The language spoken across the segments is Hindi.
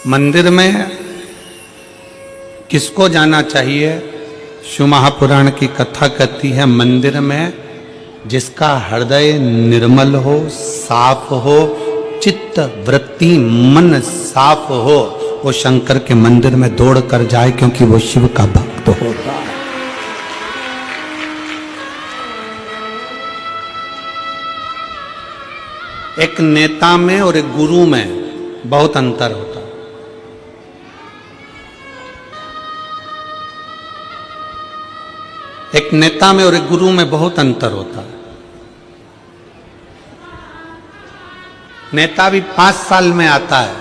मंदिर में किसको जाना चाहिए? शिव महापुराण की कथा कहती है मंदिर में जिसका हृदय निर्मल हो, साफ हो, चित्त वृत्ति मन साफ हो, वो शंकर के मंदिर में दौड़ कर जाए, क्योंकि वो शिव का भक्त होता है। एक नेता में और एक गुरु में बहुत अंतर होता है। एक नेता में और एक गुरु में बहुत अंतर होता है। नेता भी 5 साल में आता है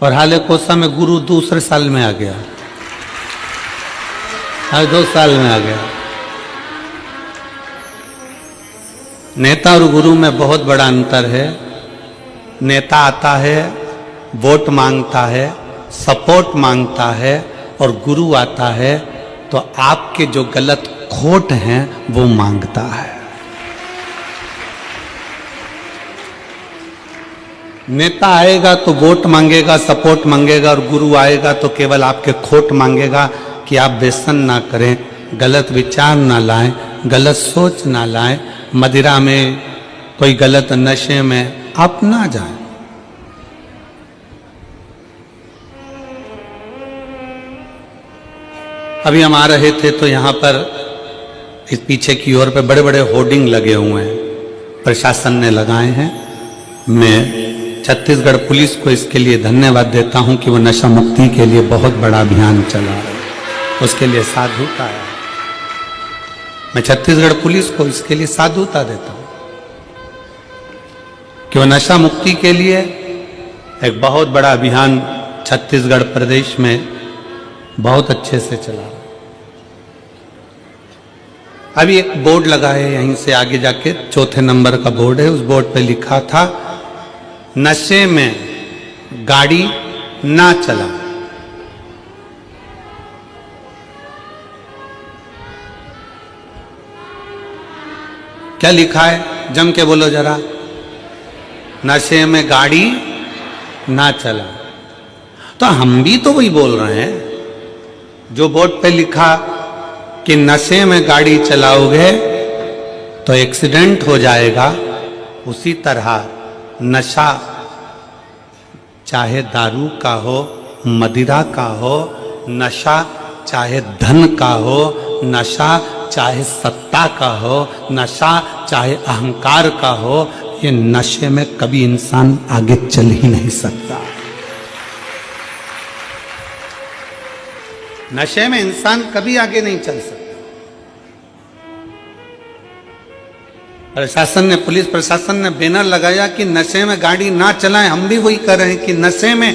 और हाले कोसा में गुरु दूसरे साल में आ गया, हर 2 साल में आ गया। नेता और गुरु में बहुत बड़ा अंतर है। नेता आता है, वोट मांगता है, सपोर्ट मांगता है, और गुरु आता है तो आपके जो गलत खोट हैं वो मांगता है। नेता आएगा तो वोट मांगेगा, सपोर्ट मांगेगा, और गुरु आएगा तो केवल आपके खोट मांगेगा कि आप व्यसन ना करें, गलत विचार ना लाएं, गलत सोच ना लाएं, मदिरा में कोई गलत नशे में आप ना जाएं। अभी हम आ रहे थे तो यहां पर इस पीछे की ओर पे बड़े बड़े होर्डिंग लगे हुए हैं, प्रशासन ने लगाए हैं। मैं छत्तीसगढ़ पुलिस को इसके लिए धन्यवाद देता हूं कि वो नशा मुक्ति के लिए बहुत बड़ा अभियान चला रहे हैं, उसके लिए साधुता है। मैं छत्तीसगढ़ पुलिस को इसके लिए साधुता देता हूं कि वो नशा मुक्ति के लिए एक बहुत बड़ा अभियान छत्तीसगढ़ प्रदेश में बहुत अच्छे से चला रहा है। अभी एक बोर्ड लगा है यहीं से आगे जाके, 4थे नंबर का बोर्ड है, उस बोर्ड पे लिखा था नशे में गाड़ी ना चला। क्या लिखा है? जम के बोलो जरा। नशे में गाड़ी ना चला। तो हम भी तो वही बोल रहे हैं जो बोर्ड पे लिखा कि नशे में गाड़ी चलाओगे तो एक्सीडेंट हो जाएगा। उसी तरह नशा चाहे दारू का हो, मदिरा का हो, नशा चाहे धन का हो, नशा चाहे सत्ता का हो, नशा चाहे अहंकार का हो, ये नशे में कभी इंसान आगे चल ही नहीं सकता। नशे में इंसान कभी आगे नहीं चल सकता। प्रशासन ने, पुलिस प्रशासन ने बैनर लगाया कि नशे में गाड़ी ना चलाएं। हम भी वही कर रहे हैं कि नशे में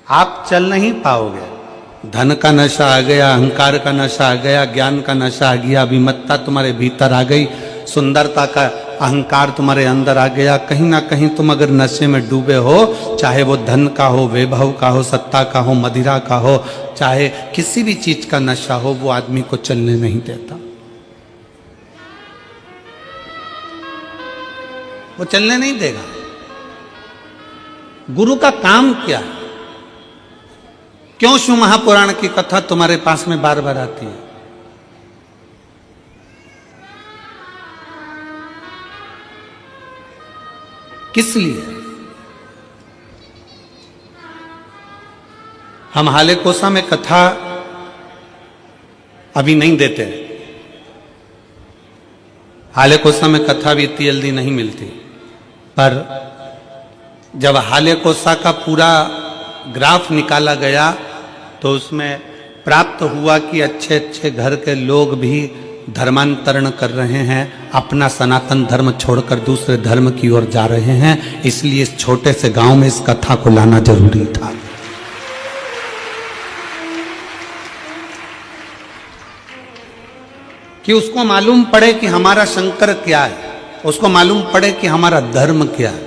आप चल नहीं पाओगे। धन का नशा आ गया, अहंकार का नशा आ गया, ज्ञान का नशा आ गया, विमत्ता तुम्हारे भीतर आ गई, सुंदरता का अहंकार तुम्हारे अंदर आ गया। कहीं ना कहीं तुम अगर नशे में डूबे हो, चाहे वो धन का हो, वैभव का हो, सत्ता का हो, मदिरा का हो, चाहे किसी भी चीज का नशा हो, वो आदमी को चलने नहीं देता। वो चलने नहीं देगा। गुरु का काम क्या है? क्यों शिव महापुराण की कथा तुम्हारे पास में बार बार आती है? किस लिए? हम हाले कोसा में कथा अभी नहीं देते। हाले कोसा में कथा भी इतनी जल्दी नहीं मिलती, पर जब हाले कोसा का पूरा ग्राफ निकाला गया तो उसमें प्राप्त हुआ कि अच्छे अच्छे घर के लोग भी धर्मांतरण कर रहे हैं, अपना सनातन धर्म छोड़कर दूसरे धर्म की ओर जा रहे हैं। इसलिए इस छोटे से गांव में इस कथा को लाना जरूरी था। कि उसको मालूम पड़े कि हमारा शंकर क्या है, उसको मालूम पड़े कि हमारा धर्म क्या है।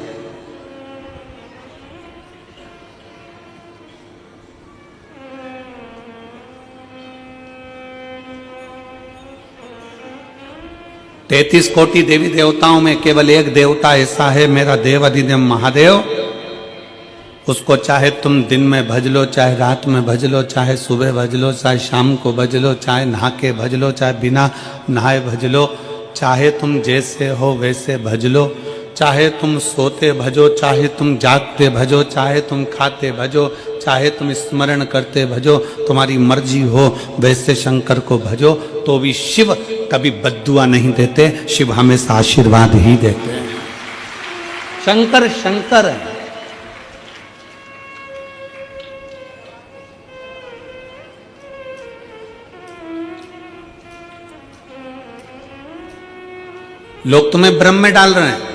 तैतीस कोटि देवी देवताओं में केवल एक देवता ऐसा है, मेरा देव अधिदेव महादेव, उसको चाहे तुम दिन में भज लो, चाहे रात में भज लो, चाहे सुबह भज लो, चाहे शाम को भज लो, चाहे नहा के भज लो, चाहे बिना नहाए भज लो, चाहे तुम जैसे हो वैसे भज लो, चाहे तुम सोते भजो, चाहे तुम जागते भजो, चाहे तुम खाते भजो, चाहे तुम स्मरण करते भजो, तुम्हारी मर्जी हो वैसे शंकर को भजो। तो भी शिव कभी बद्दुआ नहीं देते, शिव हमेशा आशीर्वाद ही देते हैं। शंकर शंकर है। लोग तुम्हें भ्रम में डाल रहे हैं,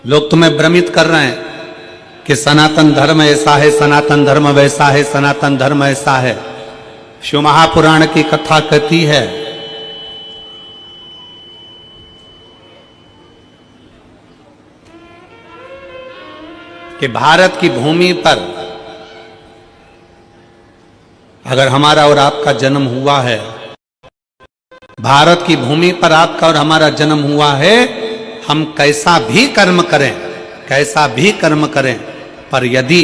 लोग तुम्हें भ्रमित कर रहे हैं कि सनातन धर्म ऐसा है, सनातन धर्म वैसा है, सनातन धर्म ऐसा है। शिव महापुराण की कथा कहती है कि भारत की भूमि पर अगर हमारा और आपका जन्म हुआ है, भारत की भूमि पर आपका और हमारा जन्म हुआ है, हम कैसा भी कर्म करें, कैसा भी कर्म करें, पर यदि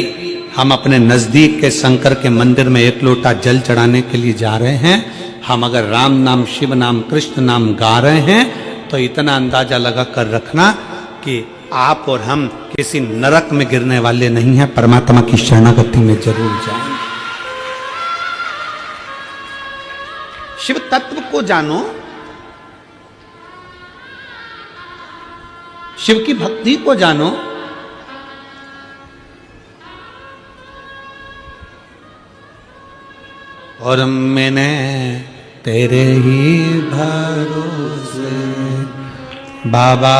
हम अपने नजदीक के शंकर के मंदिर में एक लोटा जल चढ़ाने के लिए जा रहे हैं, हम अगर राम नाम, शिव नाम, कृष्ण नाम गा रहे हैं, तो इतना अंदाजा लगा कर रखना कि आप और हम किसी नरक में गिरने वाले नहीं हैं, परमात्मा की शरणागति में जरूर जाएंगे। शिव तत्व को जानो, शिव की भक्ति को जानो, और मैंने तेरे ही भरोसे बाबा,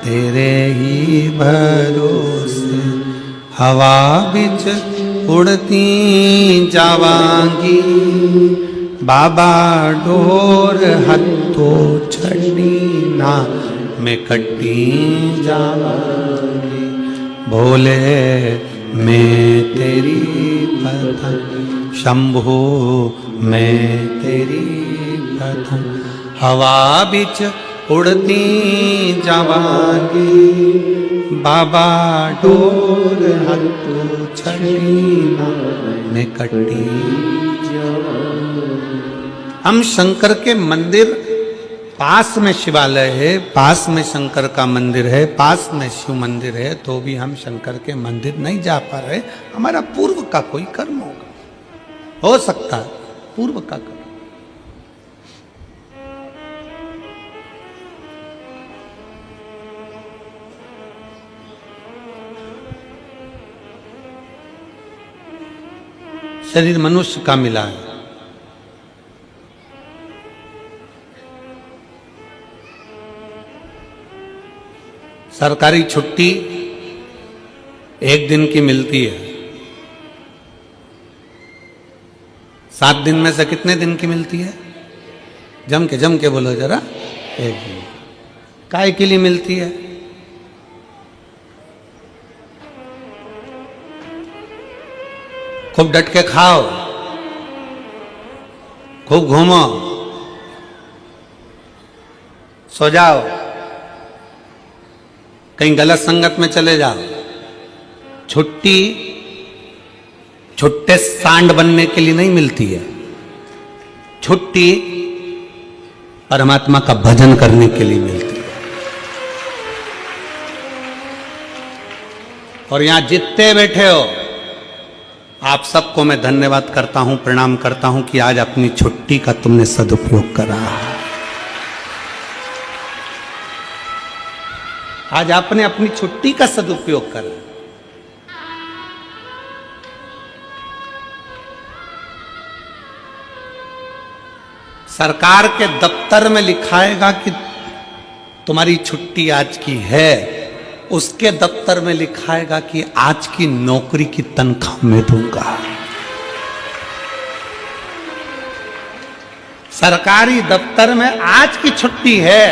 तेरे ही भरोसे हवा बिच उड़ती जावांगी, बाबा डोर हथो छड़ी ना मैं कटी जावांगी, भोले मैं तेरी प्रथम, शंभु मैं तेरी प्रथम, हवा बिच उड़ती जावांगी, बाबा डोर हथो छड़ी ना मैं कटी। हम शंकर के मंदिर, पास में शिवालय है, पास में शंकर का मंदिर है, पास में शिव मंदिर है, तो भी हम शंकर के मंदिर नहीं जा पा रहे। हमारा पूर्व का कोई कर्म होगा, हो सकता है पूर्व का कर्म। शरीर मनुष्य का मिला है, सरकारी छुट्टी एक दिन की मिलती है, 7 दिन में से कितने दिन की मिलती है? जम के बोलो जरा। एक दिन। काय के लिए मिलती है? खूब डट के खाओ, खूब घूमो, सो जाओ, कहीं गलत संगत में चले जाओ। छुट्टी छुट्टे सांड बनने के लिए नहीं मिलती है, छुट्टी परमात्मा का भजन करने के लिए मिलती है। और यहां जितने बैठे हो, आप सबको मैं धन्यवाद करता हूं, प्रणाम करता हूं कि आज अपनी छुट्टी का तुमने सदुपयोग करा। आज आपने अपनी छुट्टी का सदुपयोग करा। सरकार के दफ्तर में लिखाएगा कि तुम्हारी छुट्टी आज की है, उसके दफ्तर में लिखाएगा कि आज की नौकरी की तनख्वाह मैं दूंगा। सरकारी दफ्तर में आज की छुट्टी है,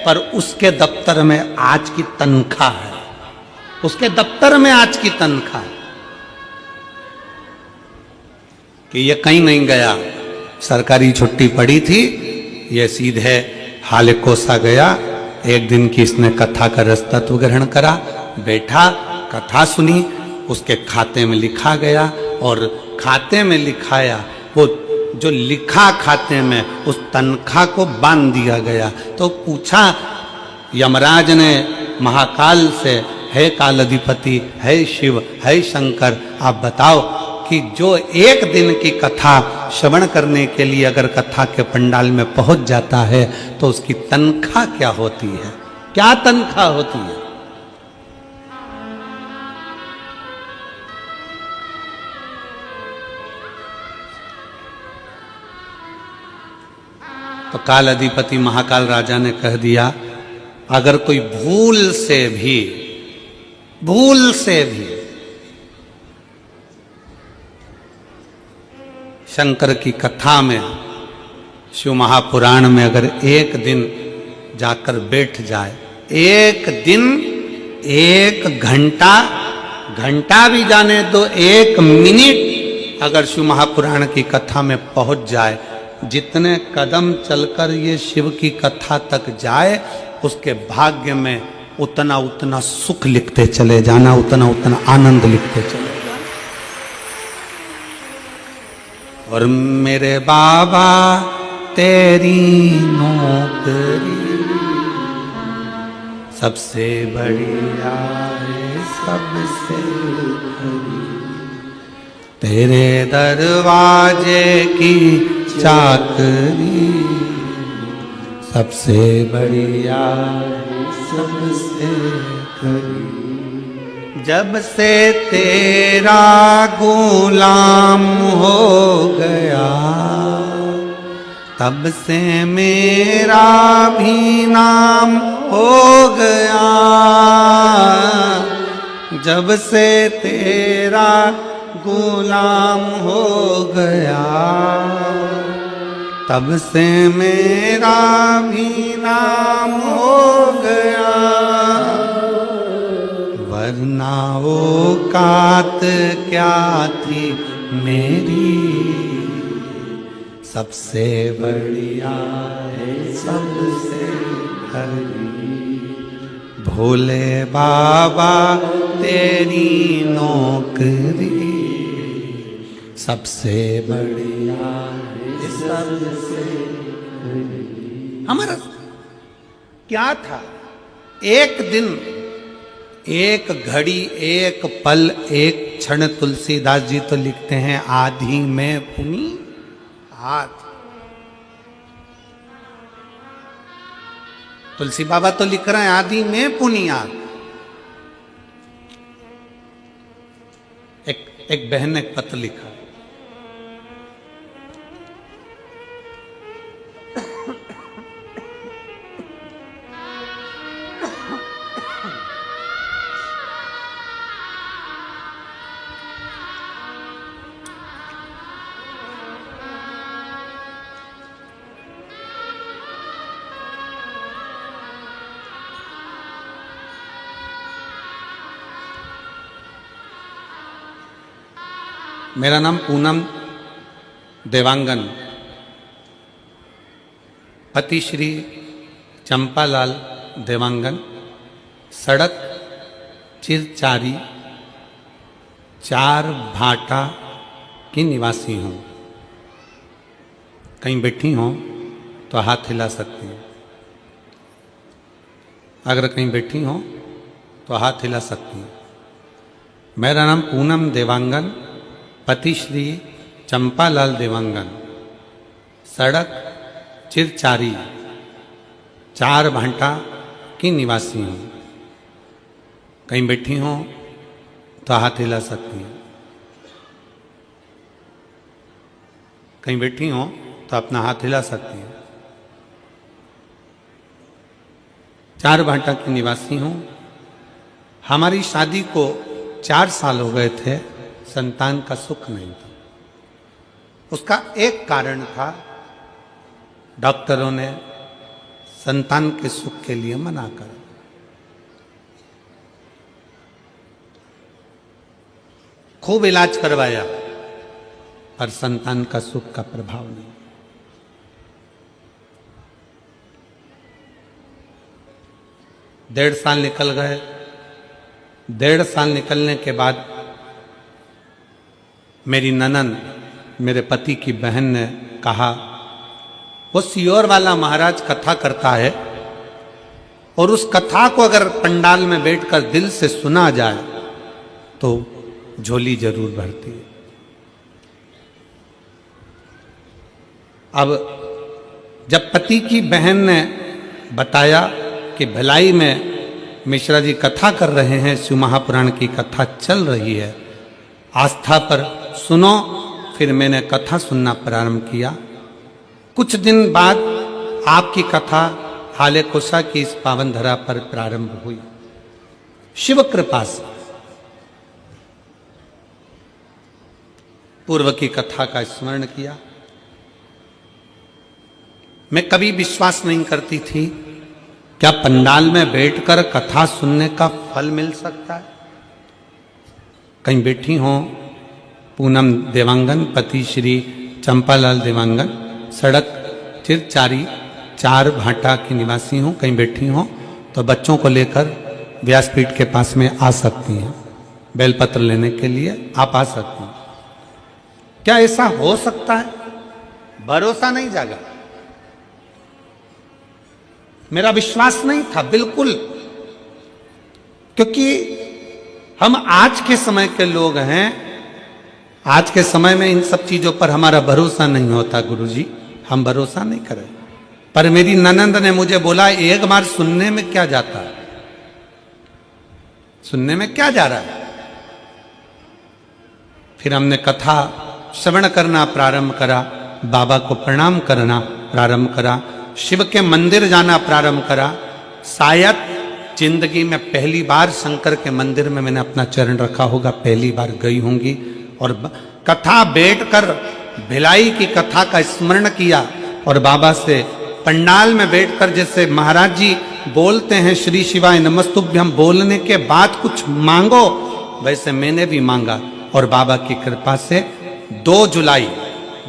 पर उसके दफ्तर में आज की तनख्वाह है, उसके दफ्तर में आज की तनख्वाह है। कि ये कहीं नहीं गया, सरकारी छुट्टी पड़ी थी, ये सीधे हाले कोसा गया, एक दिन की इसने कथा का रसतत्व ग्रहण करा, बैठा, कथा सुनी, उसके खाते में लिखा गया और खाते में लिखाया, वो जो लिखा खाते में उस तनख्वाह को बांध दिया गया। तो पूछा यमराज ने महाकाल से, है कालाधिपति, है शिव, है शंकर, आप बताओ कि जो एक दिन की कथा श्रवण करने के लिए अगर कथा के पंडाल में पहुंच जाता है तो उसकी तनख्वाह क्या होती है, क्या तनख्वाह होती है? तो काल अधिपति महाकाल राजा ने कह दिया, अगर कोई भूल से भी शंकर की कथा में, शिव महापुराण में अगर एक दिन जाकर बैठ जाए, एक दिन, एक घंटा भी जाने तो एक मिनट अगर शिव महापुराण की कथा में पहुंच जाए, जितने कदम चलकर ये शिव की कथा तक जाए, उसके भाग्य में उतना उतना सुख लिखते चले जाना, उतना उतना आनंद लिखते चले जाना। और मेरे बाबा तेरी नौकरी सबसे बढ़िया है, सबसे बड़ी, तेरे दरवाजे की चाकरी सबसे बढ़िया है, सबसे बड़ी। जब से तेरा गुलाम हो गया, तब से मेरा भी नाम हो गया। जब से तेरा गुलाम हो गया, तब से मेरा भी नाम हो गया। वरना वो कात क्या थी मेरी, सबसे बढ़िया है, सबसे बड़ी। भोले बाबा तेरी नौकरी सबसे बढ़िया है, सबसे बड़ी। हमारा क्या था? एक दिन, एक घड़ी, एक पल, एक क्षण। तुलसीदास जी तो लिखते हैं, आधी में पुनी हाथ। तुलसी बाबा तो लिख रहे हैं, आधी में पुनियाद। एक बहन ने पत्र लिखा, मेरा नाम पूनम देवांगन, पति श्री चंपालाल देवांगन, सड़क चिरचारी 4 भाटा की निवासी हूँ। कहीं बैठी हो तो हाथ हिला सकती हैं। अगर कहीं बैठी हो तो हाथ हिला सकती हैं। मेरा नाम पूनम देवांगन, पति श्री चंपालाल देवांगन, सड़क चिरचारी 4 भाटा की निवासी हूँ। कहीं बैठी हो तो हाथ हिला सकती हैं। कहीं बैठी हो तो अपना हाथ हिला सकती हैं। 4 भाटा की निवासी हूँ। हमारी शादी को 4 साल हो गए थे, संतान का सुख नहीं था। उसका एक कारण था, डॉक्टरों ने संतान के सुख के लिए मना कर। खूब इलाज करवाया, पर संतान का सुख का प्रभाव नहीं। 1.5 साल निकल गए। 1.5 साल निकलने के बाद मेरी ननंद, मेरे पति की बहन ने कहा, वो सियोर वाला महाराज कथा करता है और उस कथा को अगर पंडाल में बैठकर दिल से सुना जाए तो झोली जरूर भरती है। अब जब पति की बहन ने बताया कि भिलाई में मिश्रा जी कथा कर रहे हैं, शिव महापुराण की कथा चल रही है, आस्था पर सुनो, फिर मैंने कथा सुनना प्रारंभ किया। कुछ दिन बाद आपकी कथा हाले कोसा की इस पावन धरा पर प्रारंभ हुई। शिव कृपा से पूर्व की कथा का स्मरण किया। मैं कभी विश्वास नहीं करती थी क्या पंडाल में बैठकर कथा सुनने का फल मिल सकता है। कहीं बैठी हो पूनम देवांगन, पति श्री चंपालाल देवांगन, सड़क चिरचारी 4 भाटा की निवासी हूँ, कहीं बैठी हो तो बच्चों को लेकर व्यासपीठ के पास में आ सकती हैं, बेलपत्र लेने के लिए आप आ सकती हैं। क्या ऐसा हो सकता है? भरोसा नहीं जागा, मेरा विश्वास नहीं था बिल्कुल, क्योंकि हम आज के समय के लोग हैं। आज के समय में इन सब चीजों पर हमारा भरोसा नहीं होता गुरुजी, हम भरोसा नहीं करें। पर मेरी ननंद ने मुझे बोला, एक बार सुनने में क्या जाता है, सुनने में क्या जा रहा है। फिर हमने कथा श्रवण करना प्रारंभ करा, बाबा को प्रणाम करना प्रारंभ करा, शिव के मंदिर जाना प्रारंभ करा। शायद जिंदगी में पहली बार शंकर के मंदिर में मैंने अपना चरण रखा होगा, पहली बार गई होंगी। और कथा बैठकर भिलाई की कथा का स्मरण किया और बाबा से पंडाल में बैठकर जैसे महाराज जी बोलते हैं श्री शिवाय नमस्तुभ्यम, बोलने के बाद कुछ मांगो, वैसे मैंने भी मांगा। और बाबा की कृपा से 2 जुलाई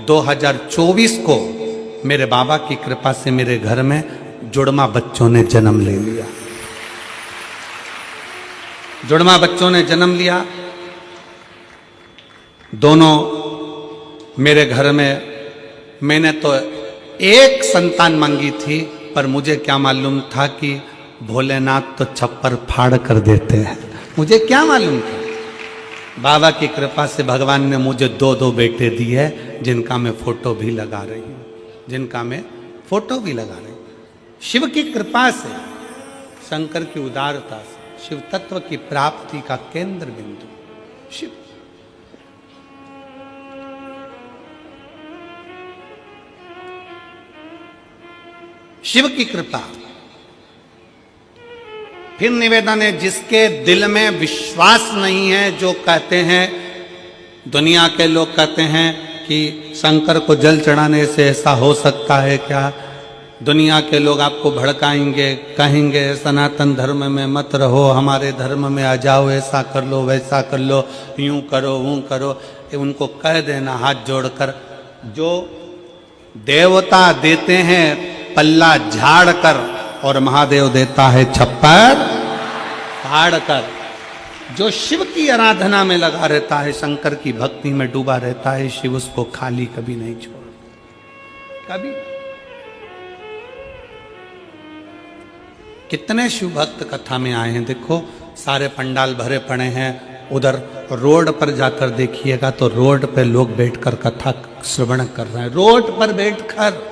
2024 को मेरे बाबा की कृपा से मेरे घर में जुड़मा बच्चों ने जन्म ले लिया। जुड़मा बच्चों ने जन्म लिया। दोनों मेरे घर में, मैंने तो एक संतान मांगी थी, पर मुझे क्या मालूम था कि भोलेनाथ तो छप्पर फाड़ कर देते हैं, मुझे क्या मालूम था। बाबा की कृपा से भगवान ने मुझे 2 बेटे दिए, जिनका मैं फोटो भी लगा रही हूं, जिनका मैं फोटो भी लगा रही हूं। शिव की कृपा से, शंकर की उदारता से, शिव तत्व की प्राप्ति का केंद्र बिंदु शिव। शिव की कृपा। फिर निवेदन है, जिसके दिल में विश्वास नहीं है, जो कहते हैं, दुनिया के लोग कहते हैं कि शंकर को जल चढ़ाने से ऐसा हो सकता है क्या, दुनिया के लोग आपको भड़काएंगे, कहेंगे सनातन धर्म में मत रहो, हमारे धर्म में आ जाओ, ऐसा कर लो, वैसा कर लो, यूं करो, वो करो। उनको कह देना हाथ जोड़कर, जो देवता देते हैं पल्ला झाड़ कर और महादेव देता है छप्पर फाड़ कर। जो शिव की आराधना में लगा रहता है, शंकर की भक्ति में डूबा रहता है, शिव उसको खाली कभी नहीं छोड़, कभी। कितने शिव भक्त कथा में आए हैं, देखो सारे पंडाल भरे पड़े हैं। उधर रोड पर जाकर देखिएगा तो रोड पे लोग बैठकर कथा श्रवण कर रहे हैं, रोड पर बैठकर।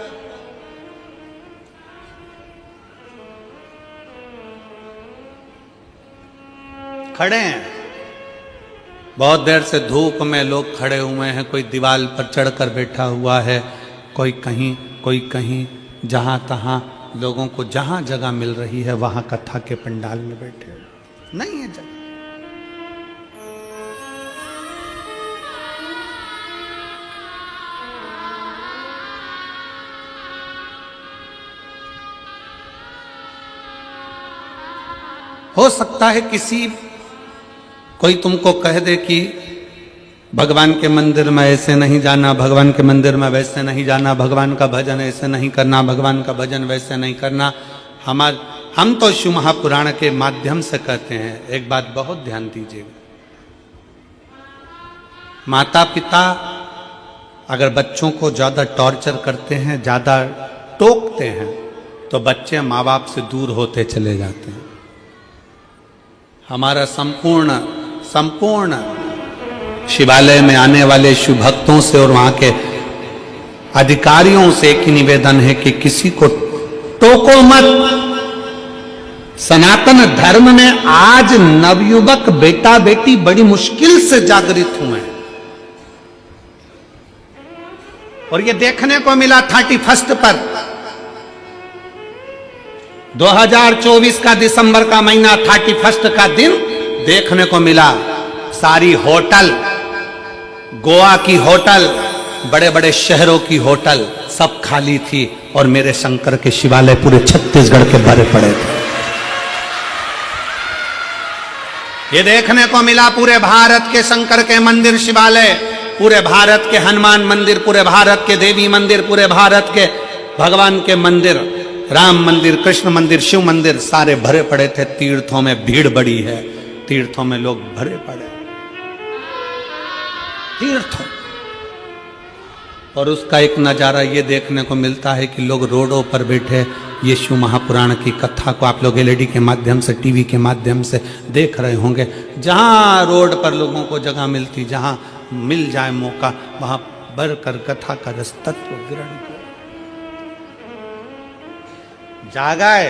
खड़े हैं, बहुत देर से धूप में लोग खड़े हुए हैं, कोई दीवार पर चढ़कर बैठा हुआ है, कोई कहीं, कोई कहीं, जहां तहां लोगों को जहां जगह मिल रही है वहां कथा के पंडाल में बैठे नहीं है जगह। हो सकता है किसी कोई तुमको कह दे कि भगवान के मंदिर में ऐसे नहीं जाना, भगवान के मंदिर में वैसे नहीं जाना, भगवान का भजन ऐसे नहीं करना, भगवान का भजन वैसे नहीं करना। हम तो शिव महापुराण के माध्यम से कहते हैं, एक बात बहुत ध्यान दीजिएगा, माता पिता अगर बच्चों को ज्यादा टॉर्चर करते हैं, ज्यादा टोकते हैं, तो बच्चे माँ बाप से दूर होते चले जाते हैं। हमारा संपूर्ण शिवालय में आने वाले शिव भक्तों से और वहां के अधिकारियों से एक ही निवेदन है कि किसी को टोको मत। सनातन धर्म में आज नवयुवक बेटा बेटी बड़ी मुश्किल से जागृत हुए हैं, और ये देखने को मिला 31 पर 2024 का दिसंबर का महीना 31 का दिन देखने को मिला। सारी होटल, गोवा की होटल, बड़े बड़े शहरों की होटल सब खाली थी, और मेरे शंकर के शिवालय पूरे छत्तीसगढ़ के भरे पड़े थे। ये देखने को मिला पूरे भारत के शंकर के मंदिर शिवालय, पूरे भारत के हनुमान मंदिर, पूरे भारत के देवी मंदिर, पूरे भारत के भगवान के मंदिर, राम मंदिर, कृष्ण मंदिर, शिव मंदिर सारे भरे पड़े थे। तीर्थों में भीड़ बड़ी है, तीर्थों में लोग भरे पड़े तीर्थों। और उसका एक नजारा ये देखने को मिलता है कि लोग रोडों पर बैठे ये शिव महापुराण की कथा को आप लोग एलईडी के माध्यम से, टीवी के माध्यम से देख रहे होंगे। जहां रोड पर लोगों को जगह मिलती, जहां मिल जाए मौका, वहां बढ़कर कथा का रस तत्व ग्रहण किया। जागा है,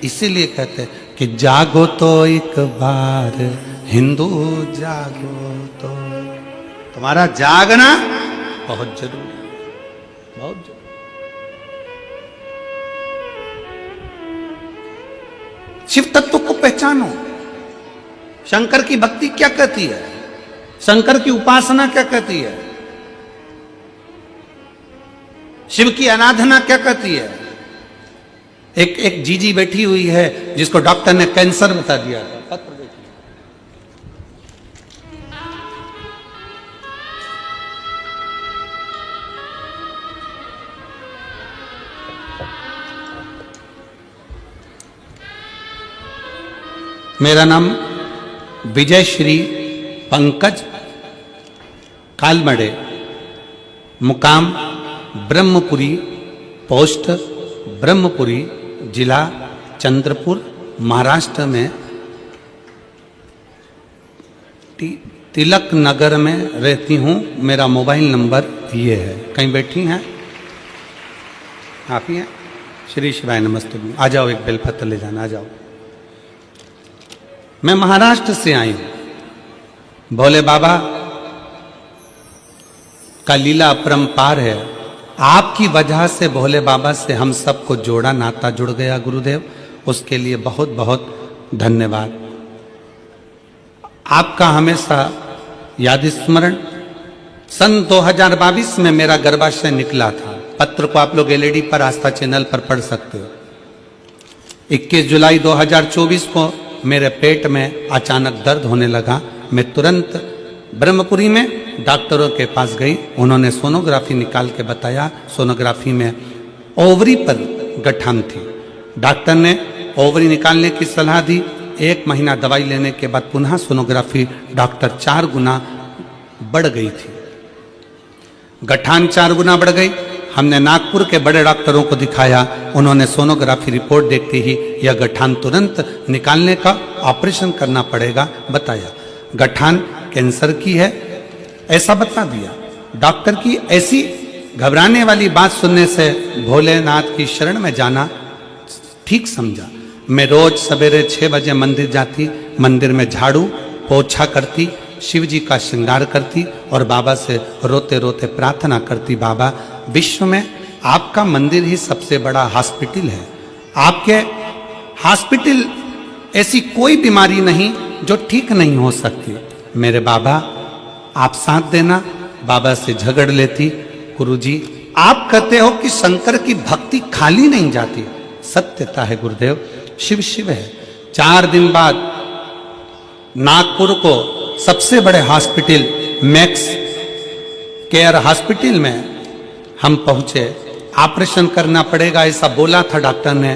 इसीलिए कहते हैं कि जागो तो एक बार हिंदू, जागो तो। तुम्हारा जागना बहुत जरूरी है, बहुत जरूरी। शिव तत्व को पहचानो। शंकर की भक्ति क्या कहती है, शंकर की उपासना क्या कहती है, शिव की आराधना क्या कहती है। एक जीजी बैठी हुई है जिसको डॉक्टर ने कैंसर बता दिया था, पत्र देखिए। मेरा नाम विजय श्री पंकज कालमड़े, मुकाम ब्रह्मपुरी, पोस्ट ब्रह्मपुरी, जिला चंद्रपुर, महाराष्ट्र में तिलक नगर में रहती हूँ। मेरा मोबाइल नंबर ये है। कहीं बैठी हैं आप ही हैं? श्री शिवाय नमस्ते। आ जाओ, एक बेलपत्र ले जाना, आ जाओ। मैं महाराष्ट्र से आई हूं। भोले बाबा का लीला अपरंपार है। आपकी वजह से भोले बाबा से हम सबको जोड़ा, नाता जुड़ गया गुरुदेव, उसके लिए बहुत बहुत धन्यवाद। आपका हमेशा याद स्मरण। सन 2022 में मेरा गर्भाशय निकला था। पत्र को आप लोग एलईडी पर, आस्था चैनल पर पढ़ सकते हो। 21 जुलाई 2024 को मेरे पेट में अचानक दर्द होने लगा। मैं तुरंत ब्रह्मपुरी में डॉक्टरों के पास गई। उन्होंने सोनोग्राफी निकाल के बताया, सोनोग्राफी में ओवरी पर गठान थी। डॉक्टर ने ओवरी निकालने की सलाह दी। 1 महीना दवाई लेने के बाद पुनः सोनोग्राफी डॉक्टर 4 गुना बढ़ गई थी। गठान 4 गुना बढ़ गई। हमने नागपुर के बड़े डॉक्टरों को दिखाया। उन्होंने सोनोग्राफी रिपोर्ट देखते ही यह गठान तुरंत निकालने का ऑपरेशन करना पड़ेगा बताया। गठान कैंसर की है ऐसा बता दिया। डॉक्टर की ऐसी घबराने वाली बात सुनने से भोलेनाथ की शरण में जाना ठीक समझा। मैं रोज सवेरे 6 बजे मंदिर जाती, मंदिर में झाड़ू पोछा करती, शिव जी का श्रृंगार करती और बाबा से रोते रोते प्रार्थना करती, बाबा विश्व में आपका मंदिर ही सबसे बड़ा हॉस्पिटल है। आपके हॉस्पिटल ऐसी कोई बीमारी नहीं जो ठीक नहीं हो सकती। मेरे बाबा आप साथ देना। बाबा से झगड़ लेती, गुरुजी आप कहते हो कि शंकर की भक्ति खाली नहीं जाती। सत्यता है गुरुदेव, शिव शिव है। 4 दिन बाद नागपुर को सबसे बड़े हॉस्पिटल मैक्स केयर हॉस्पिटल में हम पहुंचे। ऑपरेशन करना पड़ेगा, ऐसा बोला था डॉक्टर ने।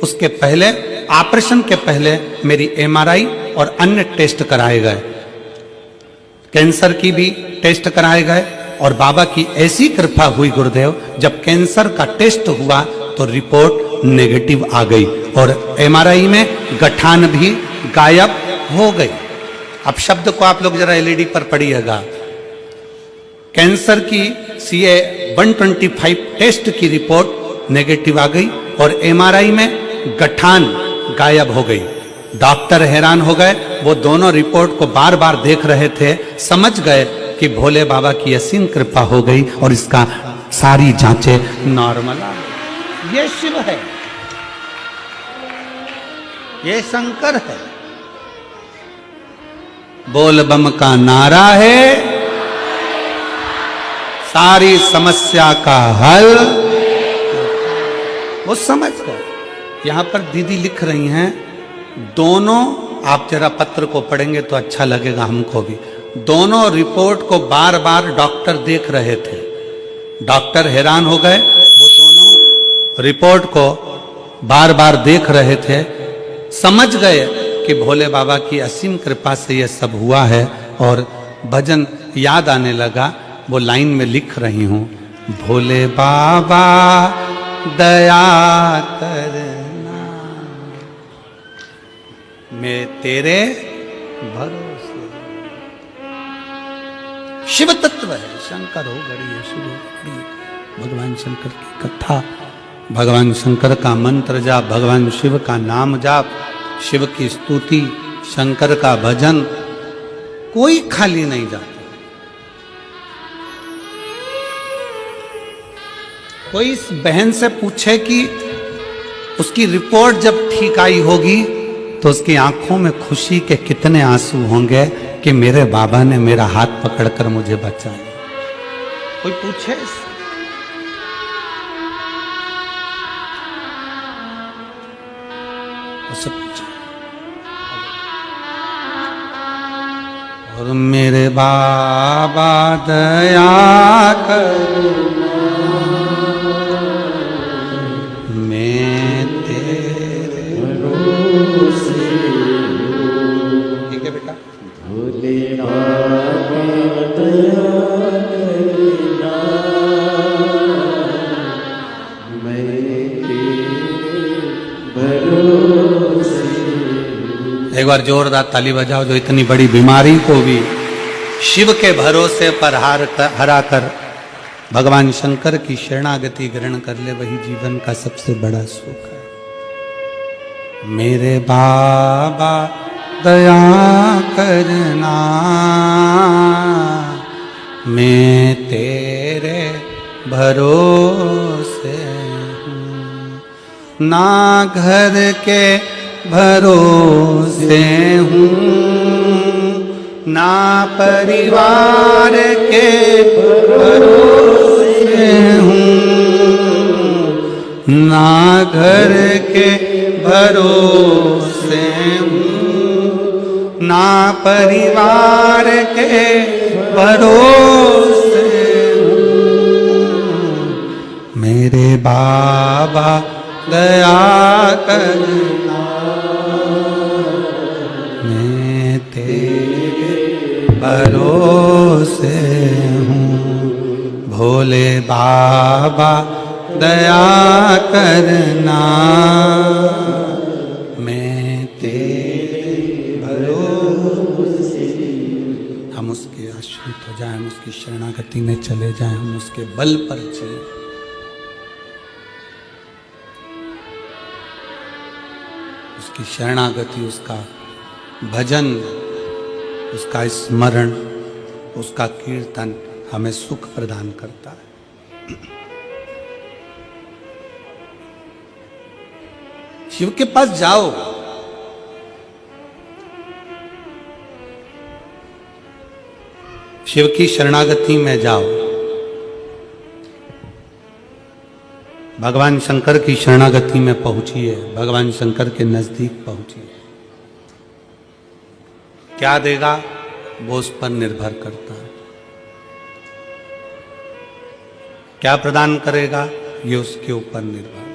उसके पहले, ऑपरेशन के पहले मेरी एमआरआई और अन्य टेस्ट कराए गए, कैंसर की भी टेस्ट कराए गए। और बाबा की ऐसी कृपा हुई गुरुदेव, जब कैंसर का टेस्ट हुआ तो रिपोर्ट नेगेटिव आ गई और एमआरआई में गठान भी गायब हो गई। अब शब्द को आप लोग जरा एलईडी पर पढ़िएगा। कैंसर की CA 125 टेस्ट की रिपोर्ट नेगेटिव आ गई और एमआरआई में गठान गायब हो गई। डॉक्टर हैरान हो गए, वो दोनों रिपोर्ट को बार बार देख रहे थे, समझ गए कि भोले बाबा की असीम कृपा हो गई और इसका सारी जांचें नॉर्मल आ गई। ये शिव है, ये शंकर है। बोल बम का नारा है, सारी समस्या का हल। वो समझ गए। यहां पर दीदी लिख रही हैं, दोनों, आप जरा पत्र को पढ़ेंगे तो अच्छा लगेगा हमको भी। दोनों रिपोर्ट को बार बार डॉक्टर देख रहे थे, डॉक्टर हैरान हो गए। वो दोनों रिपोर्ट को बार बार देख रहे थे, समझ गए कि भोले बाबा की असीम कृपा से यह सब हुआ है। और भजन याद आने लगा, वो लाइन में लिख रही हूं, भोले बाबा दया करना, मैं तेरे भरोसे। शिव तत्व है, शंकर हो गड़ी है, शिव हो गड़ी है। भगवान शंकर की कथा, भगवान शंकर का मंत्र जाप, भगवान शिव का नाम जाप, शिव की स्तुति, शंकर का भजन, कोई खाली नहीं जाता। कोई इस बहन से पूछे कि उसकी रिपोर्ट जब ठीक आई होगी तो उसकी आंखों में खुशी के कितने आंसू होंगे कि मेरे बाबा ने मेरा हाथ पकड़कर मुझे बचाया। कोई पूछे इससे? उससे पूछे। और मेरे बाबा दया करो, मैं तेरे भरोसे। ठीक है बेटा। भोले बाबा दया करना, मैं तेरे भरोसे। एक बार जोरदार ताली बजाओ जो इतनी बड़ी बीमारी को भी शिव के भरोसे पर हरा कर भगवान शंकर की शरणागति ग्रहण कर ले, वही जीवन का सबसे बड़ा सुख है। मेरे बाबा दया करना, मैं तेरे भरोसे हूँ, ना घर के भरोसे हूँ, ना परिवार के भरोसे हूँ, ना घर के भरोसे हूँ, ना परिवार के भरोसे हूँ। मेरे बाबा दया करना, मैं तेरे भरोसे हूँ। भोले बाबा दया करना, मैं तेरे भरोसे। हम उसके आश्रित हो जाएं, हम उसकी शरणागति में चले जाएं, हम उसके बल पर जिए। उसकी शरणागति, उसका भजन, उसका स्मरण, उसका कीर्तन हमें सुख प्रदान करता है। शिव के पास जाओ, शिव की शरणागति में जाओ, भगवान शंकर की शरणागति में पहुंचिए, भगवान शंकर के नजदीक पहुंचिए। क्या देगा वो उस पर निर्भर करता है। क्या प्रदान करेगा ये उसके ऊपर निर्भर।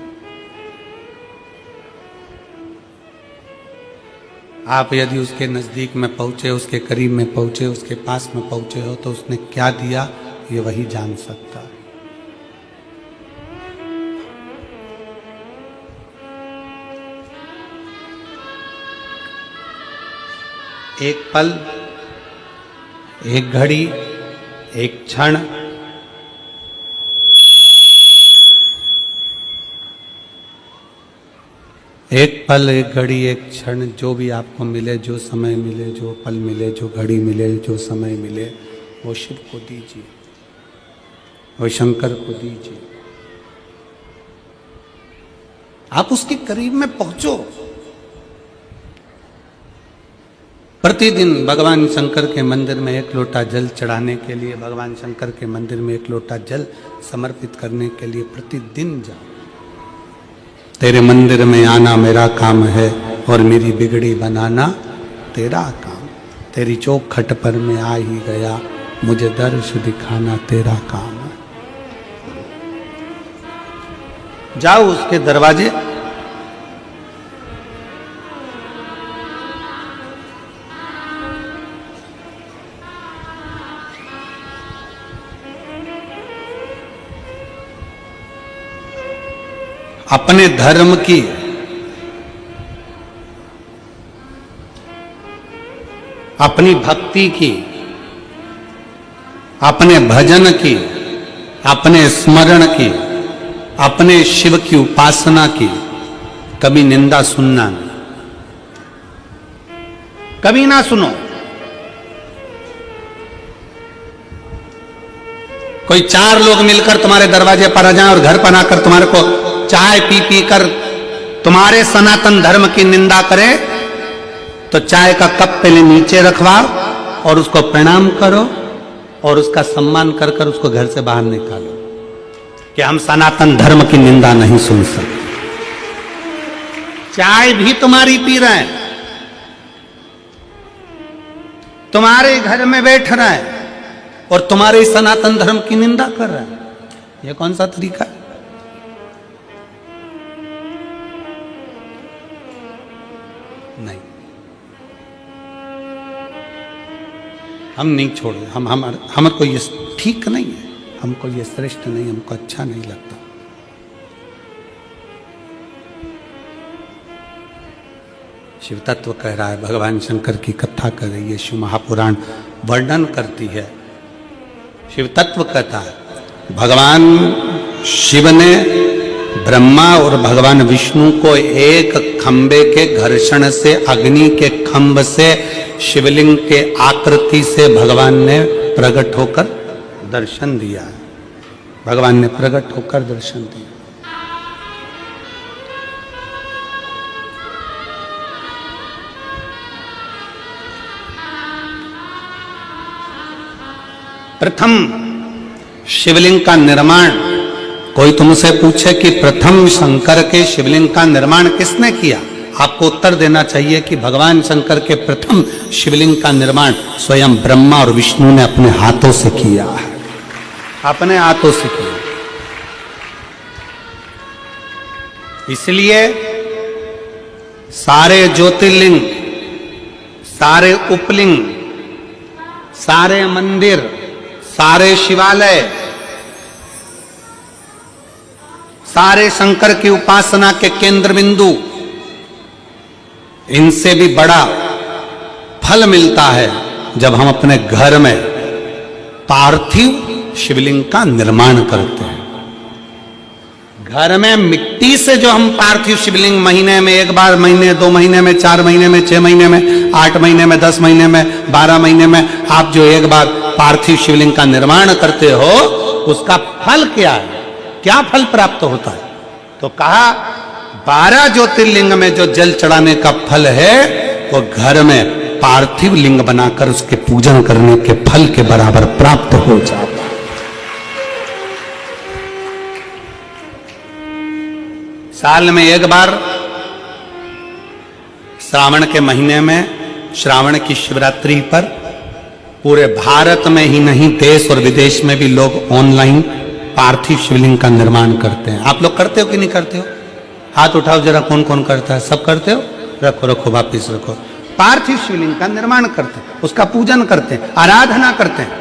आप यदि उसके नजदीक में पहुंचे, उसके करीब में पहुंचे, उसके पास में पहुंचे हो तो उसने क्या दिया ये वही जान सकता है। एक पल, एक घड़ी, एक क्षण, एक पल, एक घड़ी, एक क्षण, जो भी आपको मिले, जो समय मिले, जो पल मिले, जो घड़ी मिले, जो समय मिले, वो शिव को दीजिए, वो शंकर को दीजिए। आप उसके करीब में पहुंचो। प्रतिदिन भगवान शंकर के मंदिर में एक लोटा जल चढ़ाने के लिए, भगवान शंकर के मंदिर में एक लोटा जल समर्पित करने के लिए प्रतिदिन जाओ। तेरे मंदिर में आना मेरा काम है और मेरी बिगड़ी बनाना तेरा काम। तेरी चौखट पर मैं आ ही गया, मुझे दर्श दिखाना तेरा काम है। जाओ उसके दरवाजे, अपने धर्म की, अपनी भक्ति की, अपने भजन की, अपने स्मरण की, अपने शिव की उपासना की कभी निंदा सुनना नहीं, कभी ना सुनो। कोई चार लोग मिलकर तुम्हारे दरवाजे पर आ जाएं और घर पर आकर तुम्हारे को चाय पी पी कर तुम्हारे सनातन धर्म की निंदा करे तो चाय का कप पहले नीचे रखवाओ और उसको प्रणाम करो और उसका सम्मान कर कर उसको घर से बाहर निकालो कि हम सनातन धर्म की निंदा नहीं सुन सकते। चाय भी तुम्हारी पी रहे हैं, तुम्हारे घर में बैठ रहा है और तुम्हारे सनातन धर्म की निंदा कर रहा है। यह कौन सा तरीका है? नहीं, हम नहीं छोड़े। हमको ये ठीक नहीं है, हमको ये श्रेष्ठ नहीं, हमको अच्छा नहीं लगता। शिव तत्व कह रहा है, भगवान शंकर की कथा कर रही है, शिव महापुराण वर्णन करती है। शिव तत्व कहता है भगवान शिव ने ब्रह्मा और भगवान विष्णु को एक खंबे के घर्षण से, अग्नि के खंभ से, शिवलिंग के आकृति से भगवान ने प्रकट होकर दर्शन दिया। भगवान ने प्रकट होकर दर्शन दिया। प्रथम शिवलिंग का निर्माण, कोई तुमसे पूछे कि प्रथम शंकर के शिवलिंग का निर्माण किसने किया, आपको उत्तर देना चाहिए कि भगवान शंकर के प्रथम शिवलिंग का निर्माण स्वयं ब्रह्मा और विष्णु ने अपने हाथों से किया है, अपने हाथों से किया। इसलिए सारे ज्योतिर्लिंग, सारे उपलिंग, सारे मंदिर, सारे शिवालय, सारे शंकर की उपासना के केंद्र बिंदु, इनसे भी बड़ा फल मिलता है जब हम अपने घर में पार्थिव शिवलिंग का निर्माण करते हैं। घर में मिट्टी से जो हम पार्थिव शिवलिंग महीने में एक बार, महीने 2 महीने में, 4 महीने में, 6 महीने में, 8 महीने में, 10 महीने में, 12 महीने में आप जो एक बार पार्थिव शिवलिंग का निर्माण करते हो, उसका फल क्या है, क्या फल प्राप्त होता है? तो कहा 12 ज्योतिर्लिंग में जो जल चढ़ाने का फल है वो घर में पार्थिव लिंग बनाकर उसके पूजन करने के फल के बराबर प्राप्त हो जाता है। साल में एक बार श्रावण के महीने में, श्रावण की शिवरात्रि पर पूरे भारत में ही नहीं, देश और विदेश में भी लोग ऑनलाइन पार्थिव शिवलिंग का निर्माण करते हैं। आप लोग करते हो कि नहीं करते हो? हाथ उठाओ जरा, कौन कौन करता है? सब करते हो? रखो रखो, वापिस रखो। पार्थिव शिवलिंग का निर्माण करते हैं, उसका पूजन करते हैं, आराधना करते हैं।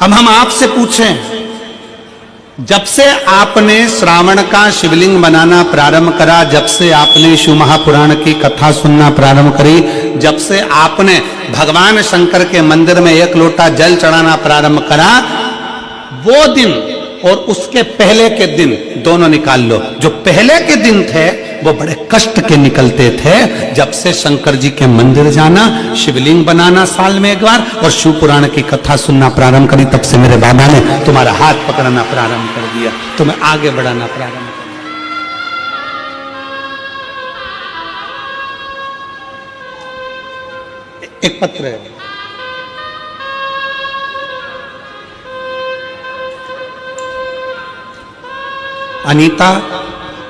अब हम आपसे पूछें, जब से आपने श्रावण का शिवलिंग बनाना प्रारंभ करा, जब से आपने शिव महापुराण की कथा सुनना प्रारंभ करी, जब से आपने भगवान शंकर के मंदिर में 1 लोटा जल चढ़ाना प्रारंभ करा, वो दिन और उसके पहले के दिन दोनों निकाल लो। जो पहले के दिन थे वो बड़े कष्ट के निकलते थे। जब से शंकर जी के मंदिर जाना, शिवलिंग बनाना साल में 1 बार और शिव पुराण की कथा सुनना प्रारंभ करी, तब से मेरे बाबा ने तुम्हारा हाथ पकड़ना प्रारंभ कर दिया, तुम्हें आगे बढ़ाना प्रारंभ कर दिया। एक पत्र है, अनीता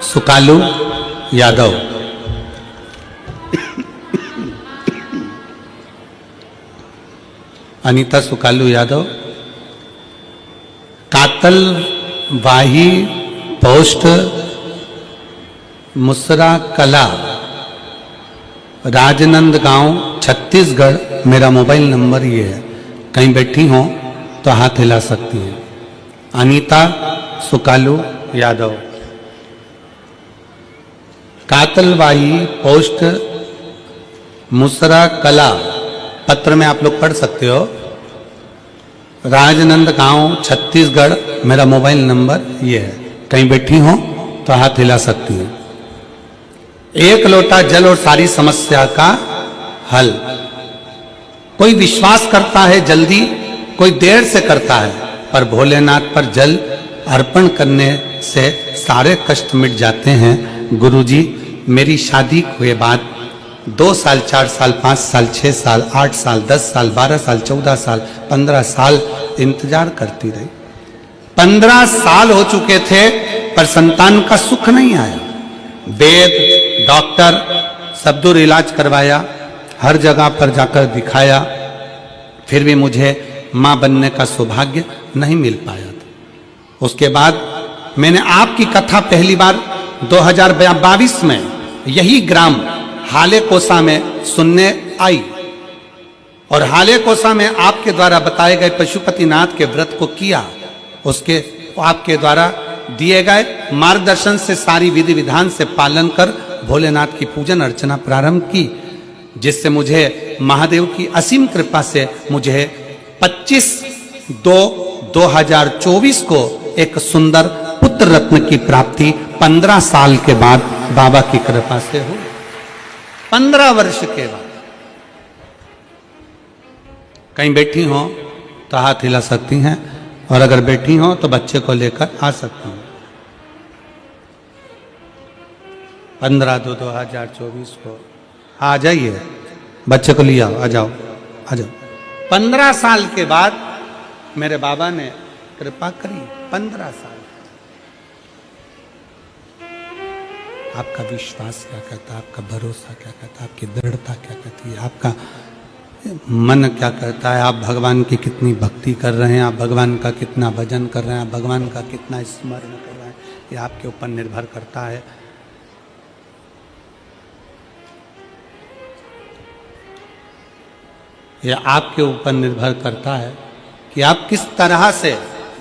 सुकालू यादव। अनीता सुकालू यादव, कातल वाही पोस्ट मुसरा कला, राजनंद गांव, छत्तीसगढ़। मेरा मोबाइल नंबर ये है, कहीं बैठी हो तो हाथ हिला सकती हैं। अनीता सुकालू यादव, कातलवाही पोस्ट मुसरा कला, पत्र में आप लोग पढ़ सकते हो। राजनंद गांव, छत्तीसगढ़। मेरा मोबाइल नंबर ये है, कहीं बैठी हो तो हाथ हिला सकती हैं। 1 लोटा जल और सारी समस्या का हल। कोई विश्वास करता है जल्दी, कोई देर से करता है, पर भोलेनाथ पर जल अर्पण करने से सारे कष्ट मिट जाते हैं। गुरुजी, मेरी शादी हुए बाद 2 साल, 4 साल, 5 साल, 6 साल, 8 साल, 10 साल, 12 साल, 14 साल, 15 साल इंतजार करती रही। 15 साल हो चुके थे पर संतान का सुख नहीं आया। वेद, डॉक्टर सब दूर इलाज करवाया, हर जगह पर जाकर दिखाया, फिर भी मुझे मां बनने का सौभाग्य नहीं मिल पाया था। उसके बाद मैंने आपकी कथा पहली बार 2022 में यही ग्राम हाले कोसा में सुनने आई और हाले कोसा में आपके द्वारा बताए गए पशुपतिनाथ के व्रत को किया। उसके आपके द्वारा दिए गए मार्गदर्शन से सारी विधि विधान से पालन कर भोलेनाथ की पूजन अर्चना प्रारंभ की, जिससे मुझे महादेव की असीम कृपा से मुझे 25/2/2024 को एक सुंदर पुत्र रत्न की प्राप्ति 15 साल के बाद बाबा की कृपा से हुई। 15 वर्ष के बाद। कहीं बैठी हो तो हाथ हिला सकती हैं, और अगर बैठी हो तो बच्चे को लेकर आ सकती हैं। 15/2/2024 को आ जाइए, बच्चे को ले आओ, आ जाओ आ जाओ। 15 साल के बाद मेरे बाबा ने कृपा करी। 15 साल। आपका विश्वास क्या कहता है, आपका भरोसा क्या कहता है, आपकी दृढ़ता क्या कहती है, आपका मन क्या कहता है, आप भगवान की कितनी भक्ति कर रहे हैं, आप भगवान का कितना भजन कर रहे हैं, आप भगवान का कितना स्मरण कर रहे हैं, ये आपके ऊपर निर्भर करता है। यह आपके ऊपर निर्भर करता है कि आप किस तरह से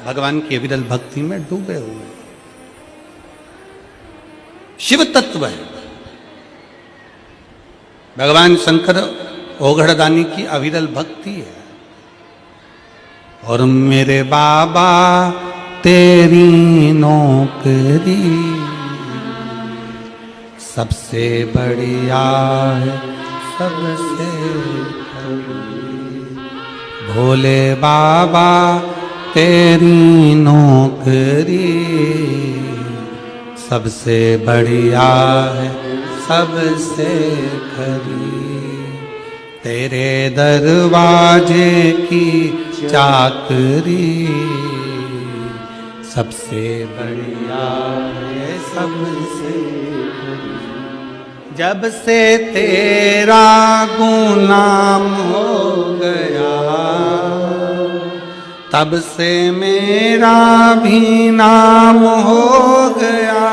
भगवान की अविरल भक्ति में डूबे हुए हैं। शिव तत्व है। भगवान शंकर ओघड़दानी की अविरल भक्ति है। और मेरे बाबा तेरी नौकरी सबसे बढ़िया है, सबसे भोले बाबा तेरी नौकरी सबसे बढ़िया है, सबसे खरी। तेरे दरवाजे की चाकरी सबसे बढ़िया है, सबसे खरी। जब से तेरा गुलाम हो गया, तब से मेरा भी नाम हो गया,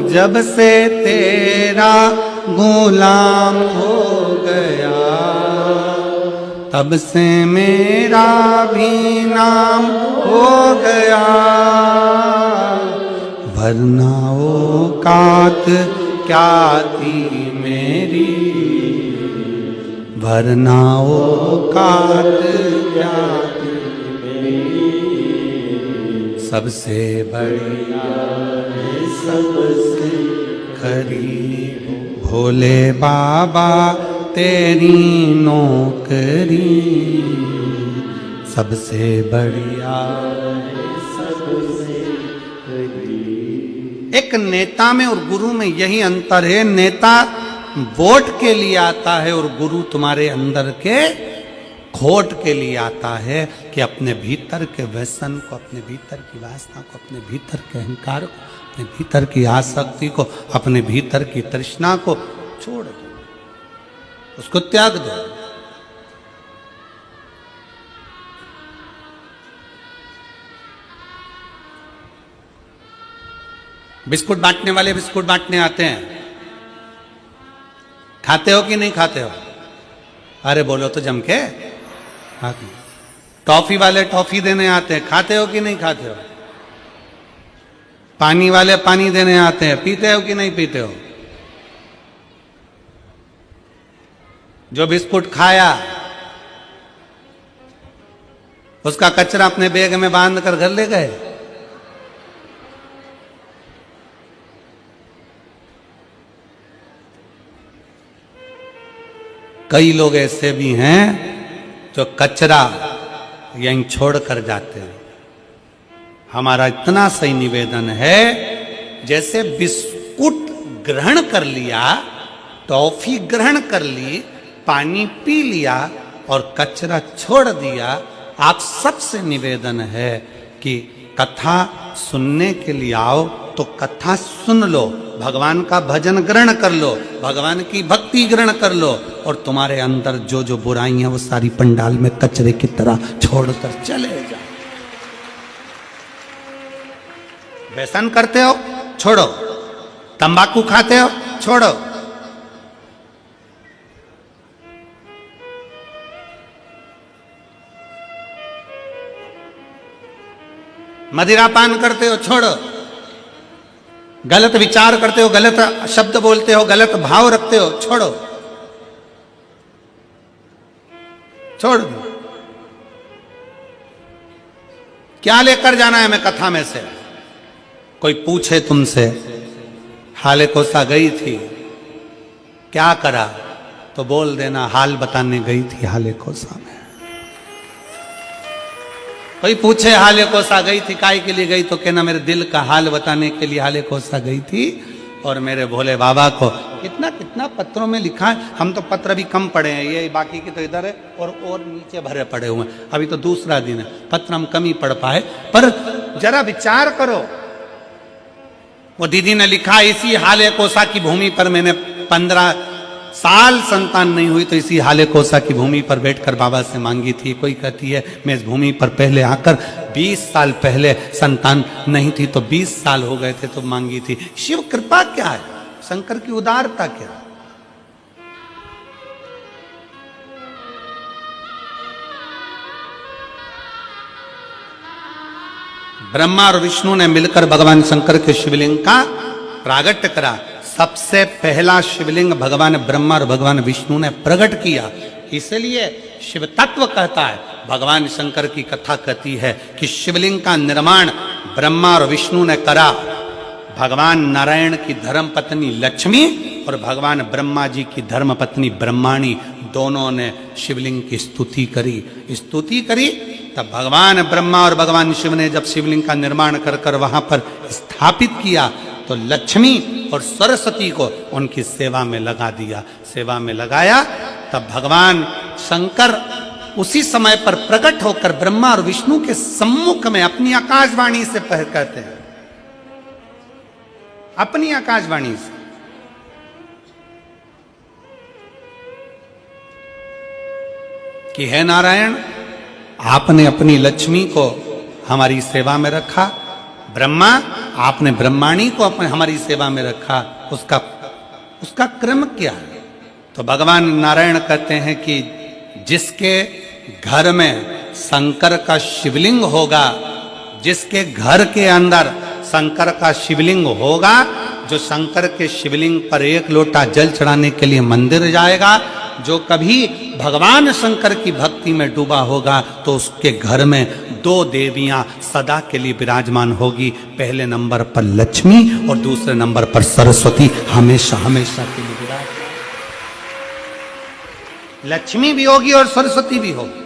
जब से तेरा गुलाम हो गया, तब से मेरा भी नाम हो गया। वरना औकात क्या थी मेरी, वरना औकात क्या थी मेरी, सबसे बढ़िया है सबसे करीब भोले बाबा तेरी नौकरी, सबसे बढ़िया है सबसे करीब। एक नेता में और गुरु में यही अंतर है, नेता वोट के लिए आता है और गुरु तुम्हारे अंदर के खोट के लिए आता है कि अपने भीतर के व्यसन को, अपने भीतर की वासना को, अपने भीतर के अहंकार को, अपने भीतर की आसक्ति को, अपने भीतर की तृष्णा को छोड़ दो, उसको त्याग दो। बिस्कुट बांटने वाले बिस्कुट बांटने आते हैं, खाते हो कि नहीं खाते हो? अरे बोलो तो जम के। टॉफी वाले टॉफी देने आते हैं, खाते हो कि नहीं खाते हो? पानी वाले पानी देने आते हैं, पीते हो कि नहीं पीते हो? जो बिस्कुट खाया उसका कचरा अपने बैग में बांध कर घर ले गए। कई लोग ऐसे भी हैं जो कचरा यहीं छोड़ कर जाते हैं। हमारा इतना सही निवेदन है, जैसे बिस्कुट ग्रहण कर लिया, टॉफी ग्रहण कर ली, पानी पी लिया और कचरा छोड़ दिया, आप सबसे निवेदन है कि कथा सुनने के लिए आओ तो कथा सुन लो, भगवान का भजन ग्रहण कर लो, भगवान की भक्ति ग्रहण कर लो, और तुम्हारे अंदर जो जो बुराइयां वो सारी पंडाल में कचरे की तरह छोड़कर चले जाओ। व्यसन करते हो छोड़ो, तंबाकू खाते हो छोड़ो, मदिरा पान करते हो छोड़ो, गलत विचार करते हो, गलत शब्द बोलते हो, गलत भाव रखते हो छोड़ो, छोड़ दो। क्या लेकर जाना है मैं कथा में से? कोई पूछे तुमसे हाले कोसा गई थी, क्या करा? तो बोल देना हाल बताने गई थी हाले कोसा में। कोई पूछे हाले कोसा गई थी, काय के लिए गई? तो कहना मेरे दिल का हाल बताने के लिए हाले कोसा गई थी, और मेरे भोले बाबा को। कितना कितना पत्रों में लिखा है, हम तो पत्र भी कम पढ़े हैं, ये बाकी की तो इधर है और नीचे भरे पड़े हुए हैं। अभी तो दूसरा दिन है, पत्र हम कम ही पढ़ पाए, पर जरा विचार करो। वो दीदी ने लिखा, इसी हाले कोसा की भूमि पर मैंने 15 साल संतान नहीं हुई तो इसी हाले कोसा की भूमि पर बैठकर बाबा से मांगी थी। कोई कहती है मैं इस भूमि पर पहले आकर 20 साल पहले संतान नहीं थी तो 20 साल हो गए थे तो मांगी थी। शिव कृपा क्या है, शंकर की उदारता क्या है? ब्रह्मा और विष्णु ने मिलकर भगवान शंकर के शिवलिंग का प्रागट्य करा। सबसे पहला शिवलिंग भगवान ब्रह्मा और भगवान विष्णु ने प्रकट किया, इसलिए शिव तत्व कहता है। भगवान शंकर की कथा कहती है कि शिवलिंग का निर्माण ब्रह्मा और विष्णु ने करा। भगवान नारायण की धर्म पत्नी लक्ष्मी और भगवान ब्रह्मा जी की धर्म पत्नी ब्रह्माणी दोनों ने शिवलिंग की स्तुति करी। तब भगवान ब्रह्मा और भगवान शिव ने जब शिवलिंग का निर्माण कर वहां पर स्थापित किया तो लक्ष्मी और सरस्वती को उनकी सेवा में लगा दिया। सेवा में लगाया तब भगवान शंकर उसी समय पर प्रकट होकर ब्रह्मा और विष्णु के सम्मुख में अपनी आकाशवाणी से कहते हैं, अपनी आकाशवाणी से, कि हे नारायण, आपने अपनी लक्ष्मी को हमारी सेवा में रखा, ब्रह्मा आपने ब्रह्माणी को अपने हमारी सेवा में रखा, उसका क्रम क्या है? तो भगवान नारायण कहते हैं कि जिसके घर में शंकर का शिवलिंग होगा, जिसके घर के अंदर शंकर का शिवलिंग होगा, जो शंकर के शिवलिंग पर एक लोटा जल चढ़ाने के लिए मंदिर जाएगा, जो कभी भगवान शंकर की भक्ति में डूबा होगा, तो उसके घर में दो देवियां सदा के लिए विराजमान होगी। पहले नंबर पर लक्ष्मी और दूसरे नंबर पर सरस्वती, हमेशा हमेशा के लिए विराजमान। लक्ष्मी भी होगी और सरस्वती भी होगी।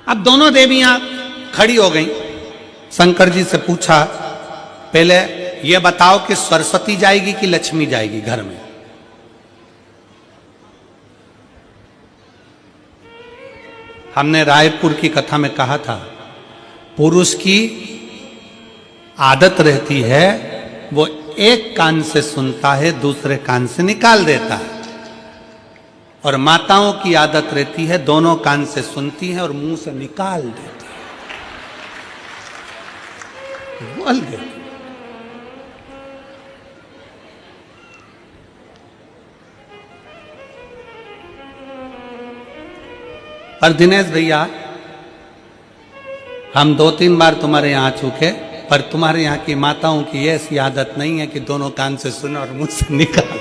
अब दोनों देवियां खड़ी हो गई। शंकर जी से पूछा, पहले यह बताओ कि सरस्वती जाएगी कि लक्ष्मी जाएगी घर में? हमने रायपुर की कथा में कहा था, पुरुष की आदत रहती है वो एक कान से सुनता है, दूसरे कान से निकाल देता है, और माताओं की आदत रहती है दोनों कान से सुनती है और मुंह से निकाल देती है, बोल देती है। पर दिनेश भैया, हम 2-3 बार तुम्हारे यहां आ चुके, पर तुम्हारे यहाँ की माताओं की ऐसी आदत नहीं है कि दोनों कान से सुने और मुंह से निकाल।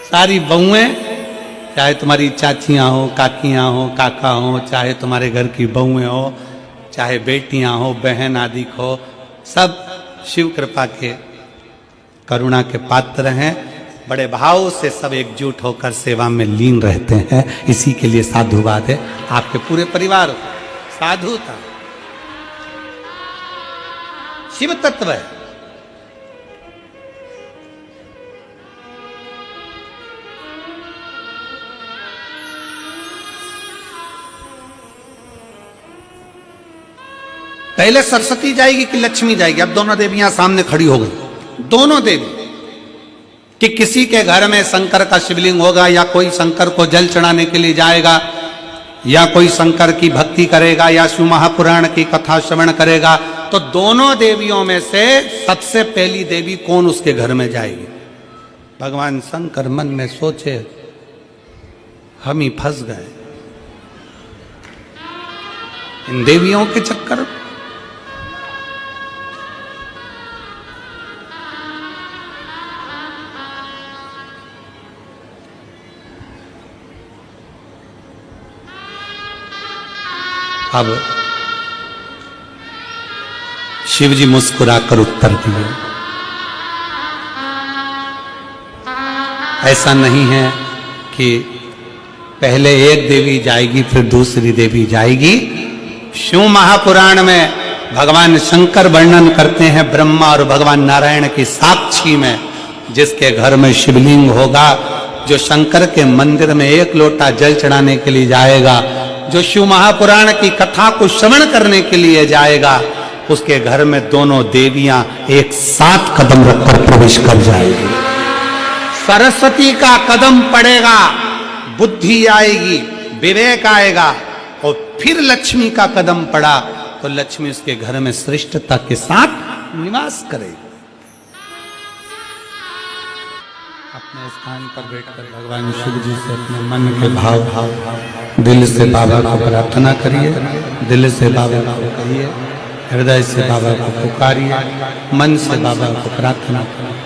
सारी बहुएं, चाहे तुम्हारी चाचियां हो, काकियां हो, काका हो, चाहे तुम्हारे घर की बहुएं हो, चाहे बेटियां हो, बहन आदि हो, सब शिव कृपा के करुणा के पात्र हैं। बड़े भाव से सब एकजुट होकर सेवा में लीन रहते हैं। इसी के लिए साधुवाद है। आपके पूरे परिवार साधु था, शिव तत्व है। पहले सरस्वती जाएगी कि लक्ष्मी जाएगी? अब दोनों देवियां सामने खड़ी हो गई। दोनों देवी कि किसी के घर में शंकर का शिवलिंग होगा, या कोई शंकर को जल चढ़ाने के लिए जाएगा, या कोई शंकर की भक्ति करेगा, या शिव महापुराण की कथा श्रवण करेगा, तो दोनों देवियों में से सबसे पहली देवी कौन उसके घर में जाएगी? भगवान शंकर मन में सोचे, हम ही फंस गए इन देवियों के चक्कर में। अब शिव जी मुस्कुराकर उत्तर दिए, ऐसा नहीं है कि पहले एक देवी जाएगी फिर दूसरी देवी जाएगी। शिव महापुराण में भगवान शंकर वर्णन करते हैं ब्रह्मा और भगवान नारायण की साक्षी में, जिसके घर में शिवलिंग होगा, जो शंकर के मंदिर में एक लोटा जल चढ़ाने के लिए जाएगा, जो शिव महापुराण की कथा को श्रवण करने के लिए जाएगा, उसके घर में दोनों देवियां एक साथ कदम रखकर प्रवेश कर जाएगी। सरस्वती का कदम पड़ेगा, बुद्धि आएगी, विवेक आएगा, और फिर लक्ष्मी का कदम पड़ा तो लक्ष्मी उसके घर में श्रेष्ठता के साथ निवास करेगी। अपने स्थान पर बैठकर भगवान शिव जी से अपने मन के भाव दिल से बाबा को प्रार्थना करिए, दिल से बाबा को कहिए, हृदय से बाबा को पुकारिए, मन से बाबा को प्रार्थना करिए।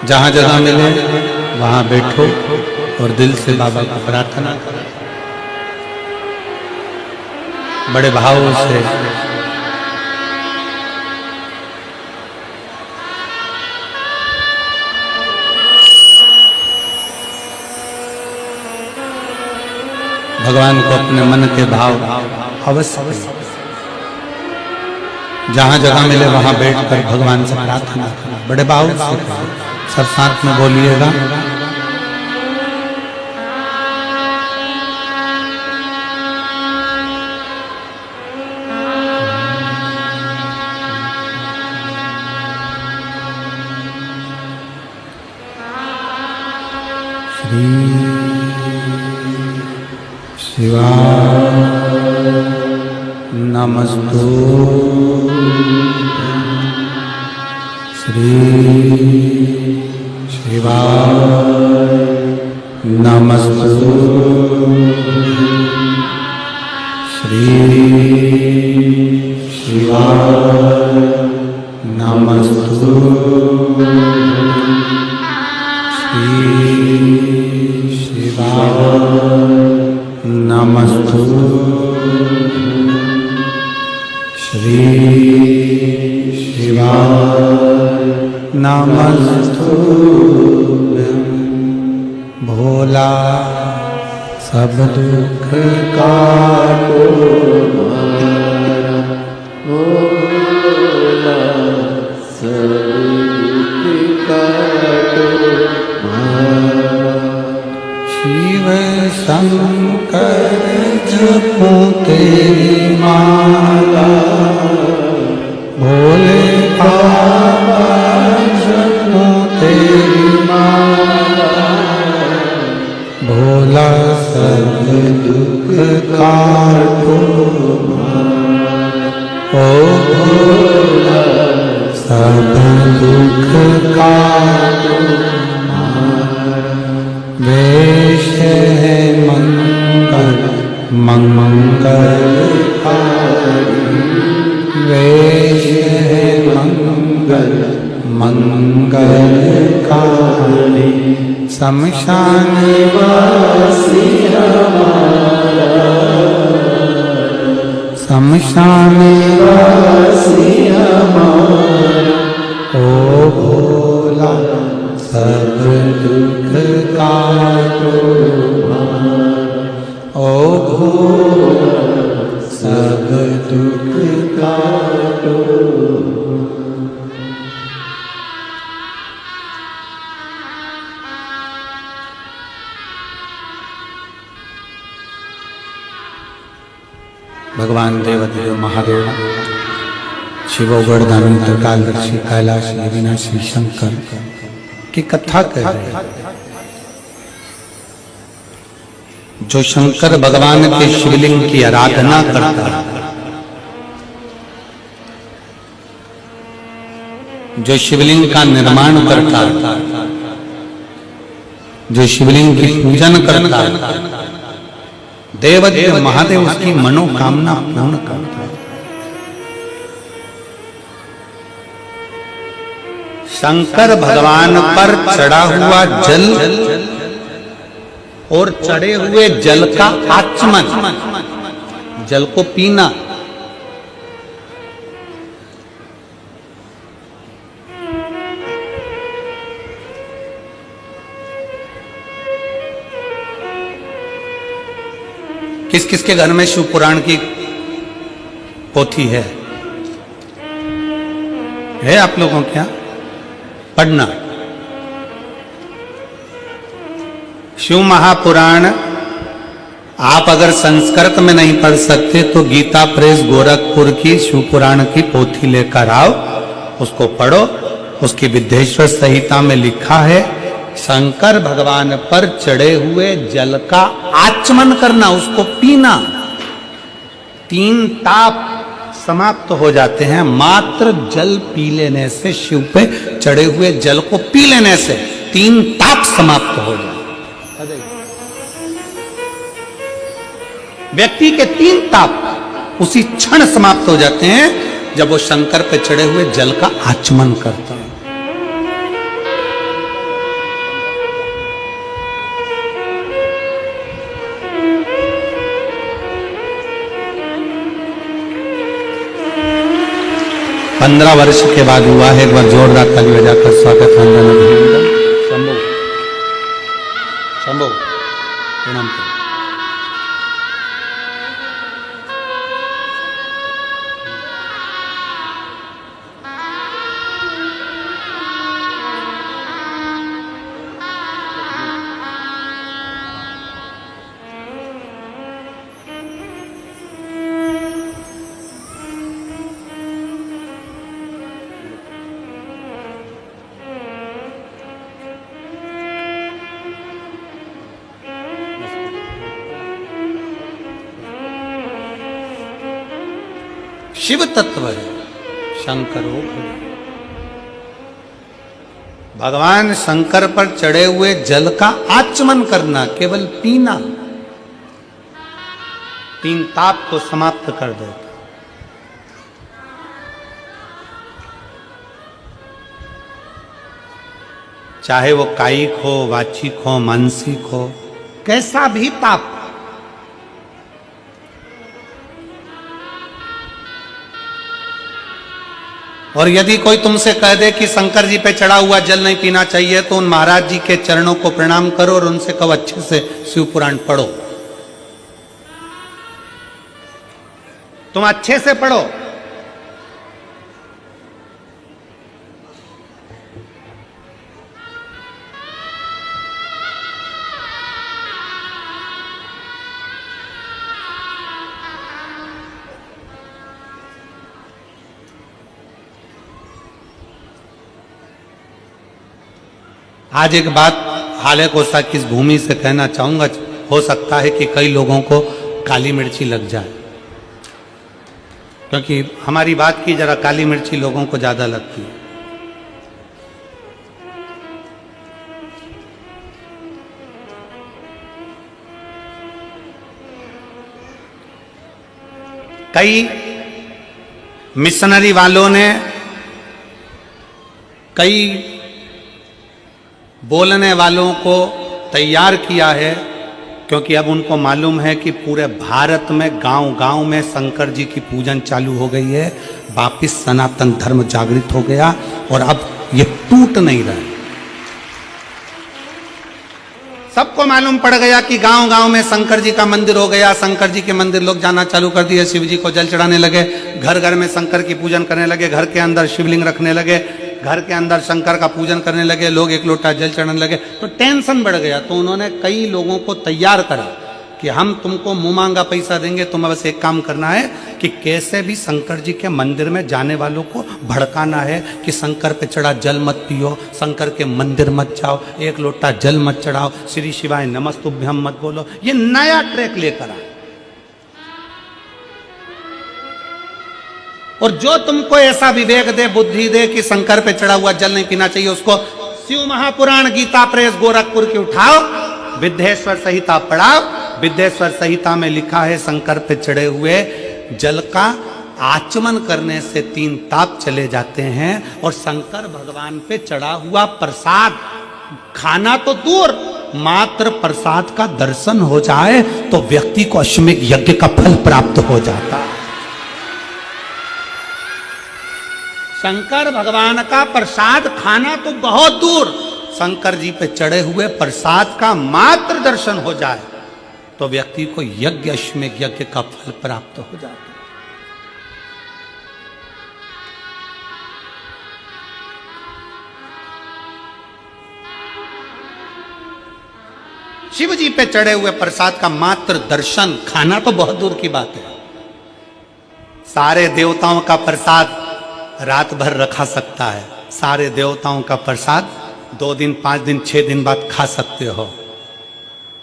जहां जगह मिले वहां बैठो और दिल से बाबा को प्रार्थना करो, बड़े भाव से। भगवान को अपने मन के भाव अवश्य, जहां जगह मिले वहां बैठकर भगवान से प्रार्थना करना, बड़े भाव से। सब साथ में बोलिएगा, शिवाय नमस्तुभ्यं श्री शिवाय नमस्तुभ्यं श्री शिवाय नमस्तुभ्यं श्री शिवाय नमस्तुभ्यं श्री शिवाय नमस्तुभ्यं भोला सब दुख काटो भोला सब दुख काटो शिव शंकर जपो तेरी माला भोले बाबा जपो तेरी माला भोला सब दुख काटो ओ भोला सब दुख काटो वेश है मंगल मंगलकारी वेश है मंगल मंगलकारी शमशान वासी हमारा शमशान वासी हमारा ओ भोला सब दुख काटो ओ भोला सब दुख काटो। भगवान देवदेव महादेव शिवो गणदानी त्रिकालदर्शी कैलाशी अविनाशी शंकर की कथा कह रहे हैं। जो शंकर भगवान के शिवलिंग की आराधना करता है, जो शिवलिंग का निर्माण करता है, जो शिवलिंग की पूजन करता है, देवदेव महादेव उसकी मनोकामना पूर्ण करता है। शंकर भगवान पर चढ़ा हुआ जल और चढ़े हुए जल का आचमन, जल को पीना, किस किस के घर में शिव पुराण की पोथी है आप लोगों के यहाँ पढ़ना? शिव महापुराण आप अगर संस्कृत में नहीं पढ़ सकते तो गीता प्रेस गोरखपुर की शिव पुराण की पोथी लेकर आओ, उसको पढ़ो। उसकी विद्येश्वर संहिता में लिखा है शंकर भगवान पर चढ़े हुए जल का आचमन करना, उसको पीना। 3 ताप समाप्त हो जाते हैं मात्र जल पी लेने से। शिव पे चढ़े हुए जल को पी लेने से 3 ताप समाप्त हो जाते। व्यक्ति के 3 ताप उसी क्षण समाप्त हो जाते हैं जब वो शंकर पे चढ़े हुए जल का आचमन करता है। 15 वर्ष के बाद हुआ है। एक बार जोरदार ताली बजाकर स्वागत वंदन अभिनंदन। शंभो शंभो प्रणाम करो। शिव तत्व है, शंकरो भुवि। भगवान शंकर पर चढ़े हुए जल का आचमन करना, केवल पीना, 3 ताप को समाप्त कर देता। चाहे वो कायिक हो, वाचिक हो, मानसिक हो, कैसा भी ताप। और यदि कोई तुमसे कह दे कि शंकर जी पे चढ़ा हुआ जल नहीं पीना चाहिए, तो उन महाराज जी के चरणों को प्रणाम करो और उनसे कहो अच्छे से शिव पुराण पढ़ो। तुम अच्छे से पढ़ो। आज एक बात हाले कोसा की इस भूमि से कहना चाहूंगा। हो सकता है कि कई लोगों को काली मिर्ची लग जाए, क्योंकि हमारी बात की जरा काली मिर्ची लोगों को ज्यादा लगती है। कई मिशनरी वालों ने, कई बोलने वालों को तैयार किया है, क्योंकि अब उनको मालूम है कि पूरे भारत में गांव-गांव में शंकर जी की पूजन चालू हो गई है। वापिस सनातन धर्म जागृत हो गया और अब ये टूट नहीं रहा। सबको मालूम पड़ गया कि गांव-गांव में शंकर जी का मंदिर हो गया। शंकर जी के मंदिर लोग जाना चालू कर दिए, शिव जी को जल चढ़ाने लगे, घर-घर में शंकर की पूजन करने लगे, घर के अंदर शिवलिंग रखने लगे, घर के अंदर शंकर का पूजन करने लगे, लोग 1 लोटा जल चढ़ाने लगे। तो टेंशन बढ़ गया। तो उन्होंने कई लोगों को तैयार करा कि हम तुमको मुंह मांगा पैसा देंगे, तुम्हें बस एक काम करना है कि कैसे भी शंकर जी के मंदिर में जाने वालों को भड़काना है कि शंकर पे चढ़ा जल मत पियो, शंकर के मंदिर मत जाओ, 1 लोटा जल मत चढ़ाओ, श्री शिवाय नमस्तुभ्यम मत बोलो। ये नया ट्रैक लेकर आए। और जो तुमको ऐसा विवेक दे, बुद्धि दे कि शंकर पे चढ़ा हुआ जल नहीं पीना चाहिए, उसको शिव महापुराण गीता प्रेस गोरखपुर की उठाओ, विद्येश्वर संहिता पढ़ाओ। विद्येश्वर संहिता में लिखा है शंकर पे चढ़े हुए जल का आचमन करने से 3 ताप चले जाते हैं। और शंकर भगवान पे चढ़ा हुआ प्रसाद खाना तो दूर, मात्र प्रसाद का दर्शन हो जाए तो व्यक्ति को अश्वमेध यज्ञ का फल प्राप्त हो जाता है। शंकर भगवान का प्रसाद खाना तो बहुत दूर, शंकर जी पे चढ़े हुए प्रसाद का मात्र दर्शन हो जाए तो व्यक्ति को यज्ञ, अश्वमेध यज्ञ का फल प्राप्त हो जाता है। शिव जी पे चढ़े हुए प्रसाद का मात्र दर्शन, खाना तो बहुत दूर की बात है। सारे देवताओं का प्रसाद रात भर रखा सकता है, सारे देवताओं का प्रसाद 2 दिन, 5 दिन, 6 दिन बाद खा सकते हो,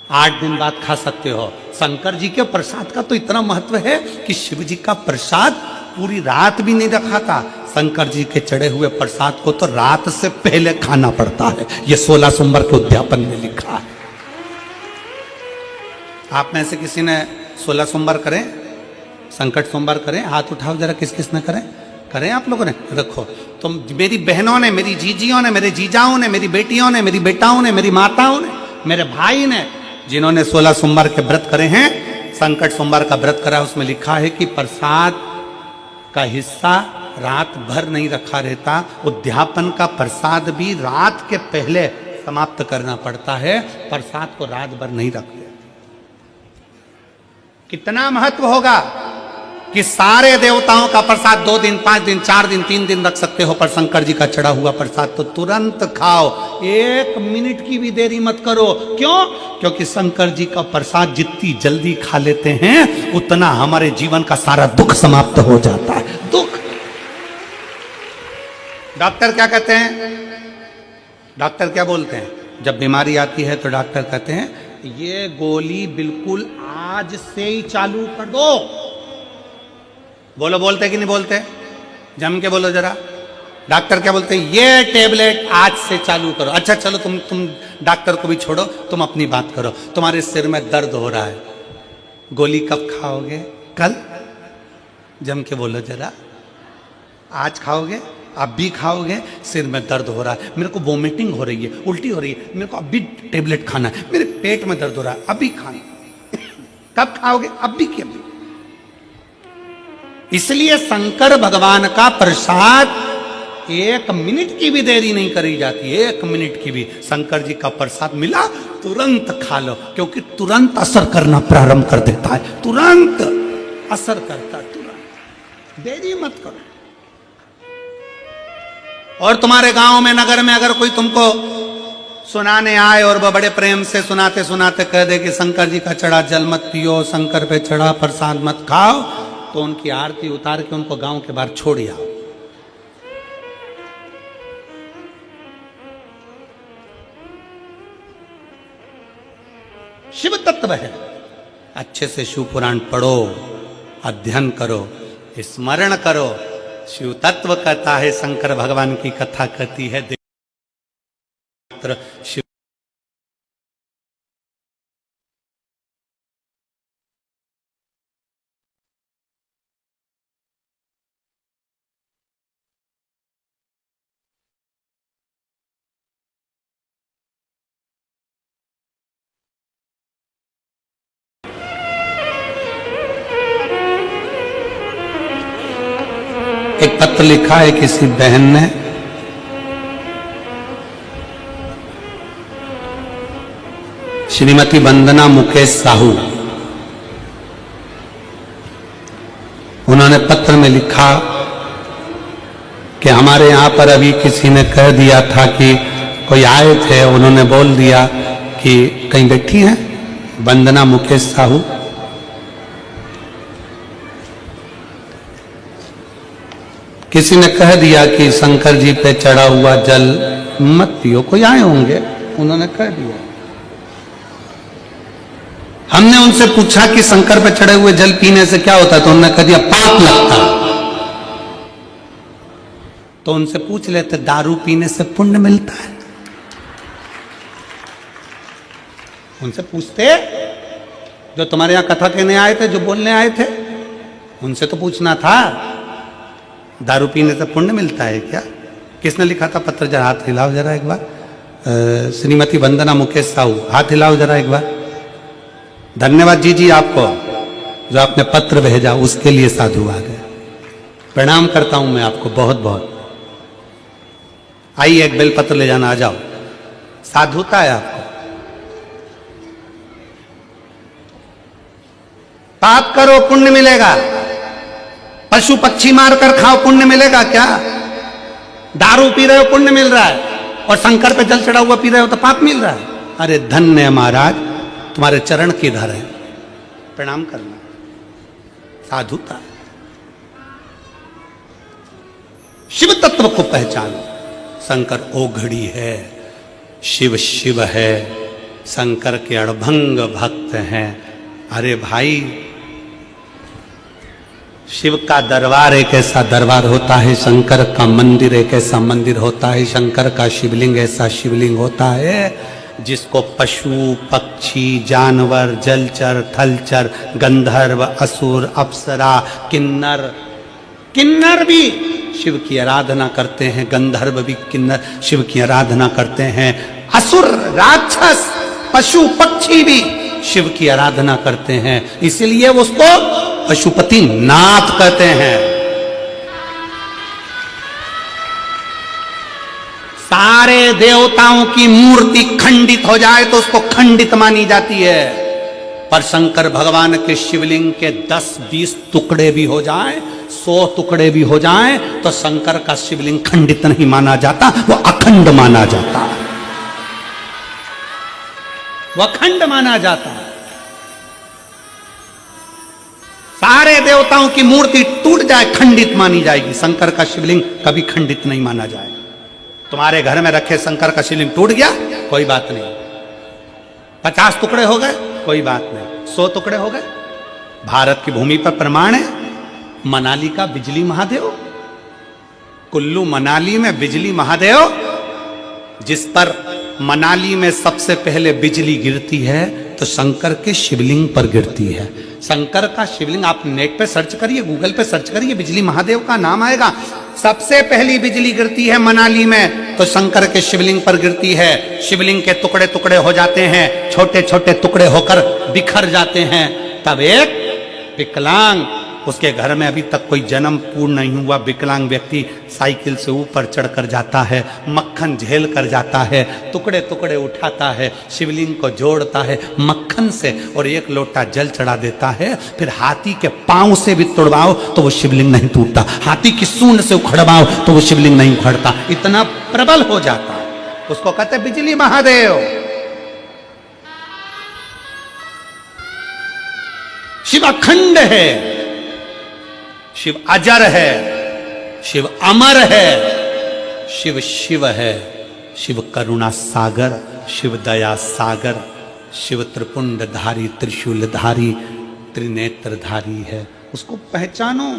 8 दिन बाद खा सकते हो। शंकर जी के प्रसाद का तो इतना महत्व है कि शिव जी का प्रसाद पूरी रात भी नहीं रखा था। शंकर जी के चढ़े हुए प्रसाद को तो रात से पहले खाना पड़ता है। ये 16 सोमवार के उद्यापन में लिखा है। आप में से किसी ने 16 सोमवार करें, संकट सोमवार करें? हाथ उठाओ जरा, किस किस ने करें? करें आप लोगों ने? रखो। तो मेरी बहनों ने, मेरी जीजियों ने, मेरे जीजाओं ने, मेरी बेटियों ने, मेरी बेटाओं ने, मेरी माताओं ने, मेरे भाई ने, जिन्होंने 16 सोमवार के व्रत करे हैं, संकट सोमवार का व्रत करा, उसमें लिखा है कि प्रसाद का हिस्सा रात भर नहीं रखा रहता। उद्यापन का प्रसाद भी रात के पहले समाप्त करना पड़ता है, प्रसाद को रात भर नहीं रखते। कितना महत्व होगा कि सारे देवताओं का प्रसाद 2 दिन, 5 दिन, 4 दिन, 3 दिन रख सकते हो, पर शंकर जी का चढ़ा हुआ प्रसाद तो तुरंत खाओ, 1 मिनट की भी देरी मत करो। क्यों? क्योंकि शंकर जी का प्रसाद जितनी जल्दी खा लेते हैं उतना हमारे जीवन का सारा दुख समाप्त हो जाता है। दुख। डॉक्टर क्या कहते हैं? डॉक्टर क्या बोलते हैं? जब बीमारी आती है तो डॉक्टर कहते हैं ये गोली बिल्कुल आज से ही चालू कर दो। बोलो, बोलते कि नहीं बोलते? जम के बोलो जरा। डॉक्टर क्या बोलते हैं? ये टेबलेट आज से चालू करो। अच्छा चलो, तुम डॉक्टर को भी छोड़ो, तुम अपनी बात करो। तुम्हारे सिर में दर्द हो रहा है, गोली कब खाओगे? कल। जम के बोलो जरा। आज खाओगे? अब भी खाओगे? सिर में दर्द हो रहा है, मेरे को वोमिटिंग हो रही है, उल्टी हो रही है, मेरे को अभी टेबलेट खाना है, मेरे पेट में दर्द हो रहा है, अभी खाना। कब खाओगे? अभी की अभी। इसलिए शंकर भगवान का प्रसाद 1 मिनट की भी देरी नहीं करी जाती। 1 मिनट की भी। शंकर जी का प्रसाद मिला, तुरंत खा लो, क्योंकि तुरंत असर करना प्रारंभ कर देता है। तुरंत असर करता, तुरंत, देरी मत करो। और तुम्हारे गांव में, नगर में अगर कोई तुमको सुनाने आए और वह बड़े प्रेम से सुनाते सुनाते कह दे कि शंकर जी का चढ़ा जल मत पियो, शंकर पे चढ़ा प्रसाद मत खाओ, तो उनकी आरती उतार के उनको गांव के बाहर छोड़ आओ। शिव तत्व है। अच्छे से शिव पुराण पढ़ो, अध्ययन करो, स्मरण करो। शिव तत्व कहता है, शंकर भगवान की कथा कहती है। शिव एक पत्र लिखा है किसी बहन ने, श्रीमती वंदना मुकेश साहू, उन्होंने पत्र में लिखा कि हमारे यहां पर अभी किसी ने कह दिया था कि कोई आए थे, उन्होंने बोल दिया कि कहीं बैठी हैं वंदना मुकेश साहू, किसी ने कह दिया कि शंकर जी पे चढ़ा हुआ जल मत पियो। कोई आए होंगे, उन्होंने कह दिया। हमने उनसे पूछा कि शंकर पे चढ़े हुए जल पीने से क्या होता है, तो उन्होंने कह दिया पाप लगता। तो उनसे पूछ लेते, दारू पीने से पुण्य मिलता है? उनसे पूछते, जो तुम्हारे यहां कथा कहने आए थे, जो बोलने आए थे, उनसे तो पूछना था, दारू पीने से पुण्य मिलता है क्या? किसने लिखा था पत्र? जरा हाथ हिलाओ जरा एक बार। श्रीमती वंदना मुकेश साहू, हाथ हिलाओ जरा एक बार। धन्यवाद जी आपको, जो आपने पत्र भेजा उसके लिए साधु आ गए। प्रणाम करता हूं मैं आपको बहुत बहुत। आइए एक बेलपत्र ले जाना, आ जाओ। साधुता है आपको। पाप करो पुण्य मिलेगा, पशु पक्षी मारकर खाओ पुण्य मिलेगा क्या? दारू पी रहे हो पुण्य मिल रहा है, और शंकर पे जल चढ़ा हुआ पी रहे हो तो पाप मिल रहा है। अरे धन्य महाराज, तुम्हारे चरण किधर है? प्रणाम करना, साधुता। शिव तत्व को पहचानो। शंकर ओघड़ी है, शिव शिव है, शंकर के अड़भंग भक्त हैं। अरे भाई, शिव का दरबार एक ऐसा दरबार होता है, शंकर का मंदिर एक ऐसा मंदिर होता है, शंकर का शिवलिंग ऐसा शिवलिंग होता है जिसको पशु पक्षी जानवर जलचर थलचर गंधर्व असुर अप्सरा किन्नर भी शिव की आराधना करते हैं, गंधर्व भी किन्नर शिव की आराधना करते हैं, असुर राक्षस पशु पक्षी भी शिव की आराधना करते हैं। इसलिए उसको पशुपति नाथ कहते हैं। सारे देवताओं की मूर्ति खंडित हो जाए तो उसको खंडित मानी जाती है, पर शंकर भगवान के शिवलिंग के 10-20 टुकड़े भी हो जाएं, 100 टुकड़े भी हो जाएं, तो शंकर का शिवलिंग खंडित नहीं माना जाता, वो अखंड माना जाता है, वो अखंड माना जाता है। सारे देवताओं की मूर्ति टूट जाए, खंडित मानी जाएगी, शंकर का शिवलिंग कभी खंडित नहीं माना जाएगा। तुम्हारे घर में रखे शंकर का शिवलिंग टूट गया, कोई बात नहीं, 50 टुकड़े हो गए, कोई बात नहीं, 100 टुकड़े हो गए, भारत की भूमि पर प्रमाण है, मनाली का बिजली महादेव, कुल्लू मनाली में बिजली महादेव, जिस पर मनाली में सबसे पहले बिजली गिरती है तो शंकर के शिवलिंग पर गिरती है। शंकर का शिवलिंग आप नेट पे सर्च करिए, गूगल पे सर्च करिए, बिजली महादेव का नाम आएगा। सबसे पहली बिजली गिरती है मनाली में तो शंकर के शिवलिंग पर गिरती है। शिवलिंग के टुकड़े टुकड़े हो जाते हैं, छोटे छोटे टुकड़े होकर बिखर जाते हैं। तब एक विकलांग, उसके घर में अभी तक कोई जन्म पूर्ण नहीं हुआ विकलांग व्यक्ति साइकिल से ऊपर चढ़कर जाता है, मक्खन झेल कर जाता है, टुकड़े टुकड़े उठाता है, शिवलिंग को जोड़ता है मक्खन से और एक लोटा जल चढ़ा देता है। फिर हाथी के पांव से भी तोड़वाओ तो वो शिवलिंग नहीं टूटता, हाथी की सूंड से उखड़वाओ तो वो शिवलिंग नहीं उखड़ता, इतना प्रबल हो जाता है। उसको कहते हैं बिजली महादेव। शिव अखंड है, शिव अजर है, शिव अमर है, शिव शिव है, शिव करुणा सागर, शिव दया सागर, शिव त्रिपुंडधारी, त्रिशूलधारी, त्रिनेत्रधारी है। उसको पहचानो,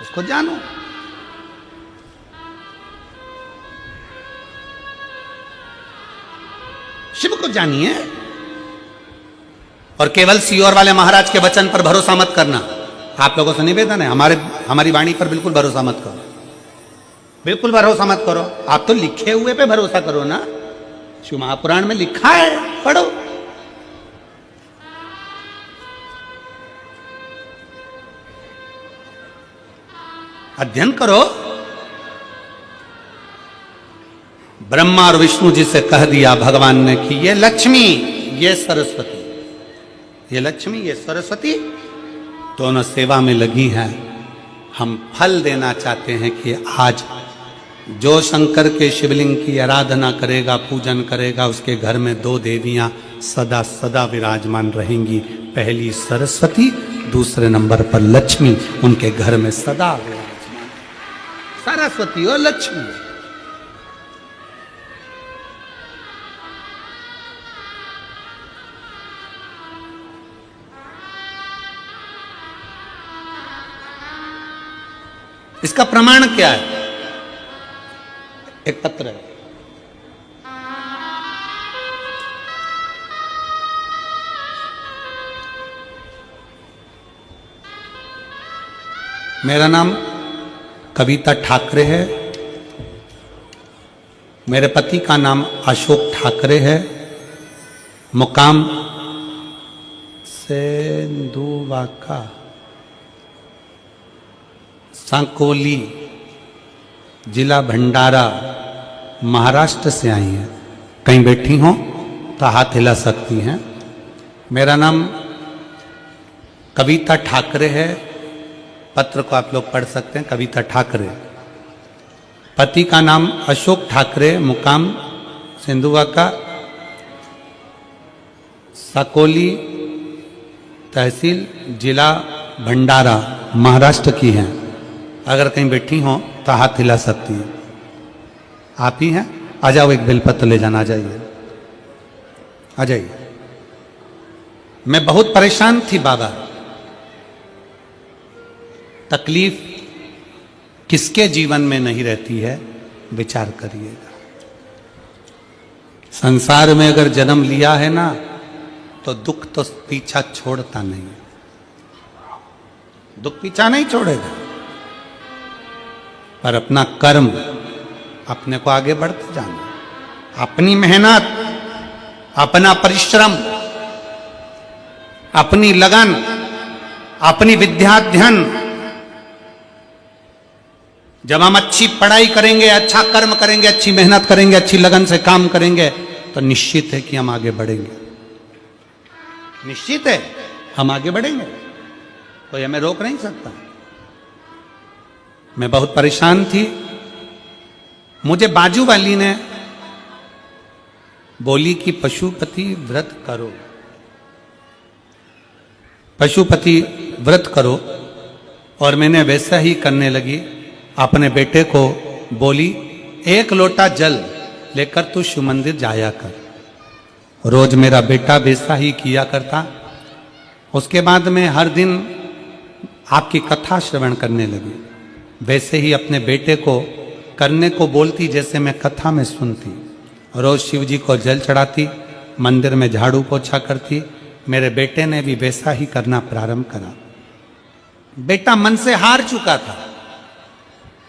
उसको जानो। शिव को जानिए और केवल सीओर वाले महाराज के वचन पर भरोसा मत करना। आप लोगों से निवेदन है, हमारी वाणी पर बिल्कुल भरोसा मत करो, बिल्कुल भरोसा मत करो। आप तो लिखे हुए पे भरोसा करो ना, शिव महापुराण में लिखा है, पढ़ो। अध्ययन करो। ब्रह्मा और विष्णु जी से कह दिया भगवान ने कि ये लक्ष्मी, ये सरस्वती, ये लक्ष्मी, ये सरस्वती दोनों सेवा में लगी हैं। हम फल देना चाहते हैं कि आज जो शंकर के शिवलिंग की आराधना करेगा, पूजन करेगा, उसके घर में दो देवियां सदा सदा विराजमान रहेंगी। पहली सरस्वती, दूसरे नंबर पर लक्ष्मी उनके घर में सदा विराजमान। सरस्वती और लक्ष्मी। इसका प्रमाण क्या है? एक पत्र है, मेरा नाम कविता ठाकरे है, मेरे पति का नाम अशोक ठाकरे है, मुकाम सेंधुवाका, सांकोली, जिला भंडारा, महाराष्ट्र से आई हैं। कहीं बैठी हो तो हाथ हिला सकती हैं। मेरा नाम कविता ठाकरे है, पत्र को आप लोग पढ़ सकते हैं, कविता ठाकरे। पति का नाम अशोक ठाकरे, मुकाम सिंधुवाका, साकोली तहसील, जिला भंडारा, महाराष्ट्र की हैं। अगर कहीं बैठी हो तो हाथ हिला सकती है। आप ही हैं? आ जाओ, एक बेलपत्र ले जाना। आ जाइए, आ जाइए। मैं बहुत परेशान थी बाबा। तकलीफ किसके जीवन में नहीं रहती है, विचार करिएगा। संसार में अगर जन्म लिया है ना तो दुख तो पीछा छोड़ता नहीं, दुख पीछा नहीं छोड़ेगा, पर अपना कर्म, अपने को आगे बढ़ते जाना, अपनी मेहनत, अपना परिश्रम, अपनी लगन, अपनी विद्याध्ययन। जब हम अच्छी पढ़ाई करेंगे, अच्छा कर्म करेंगे, अच्छी मेहनत करेंगे, अच्छी लगन से काम करेंगे तो निश्चित है कि हम आगे बढ़ेंगे। निश्चित है हम आगे बढ़ेंगे, कोई हमें रोक नहीं सकता। मैं बहुत परेशान थी। मुझे बाजू वाली ने बोली कि पशुपति व्रत करो, पशुपति व्रत करो, और मैंने वैसा ही करने लगी। अपने बेटे को बोली, एक लोटा जल लेकर तू शिव मंदिर जाया कर। रोज मेरा बेटा वैसा ही किया करता। उसके बाद में हर दिन आपकी कथा श्रवण करने लगी। वैसे ही अपने बेटे को करने को बोलती जैसे मैं कथा में सुनती। रोज शिव जी को जल चढ़ाती, मंदिर में झाड़ू पोछा करती। मेरे बेटे ने भी वैसा ही करना प्रारंभ करा। बेटा मन से हार चुका था।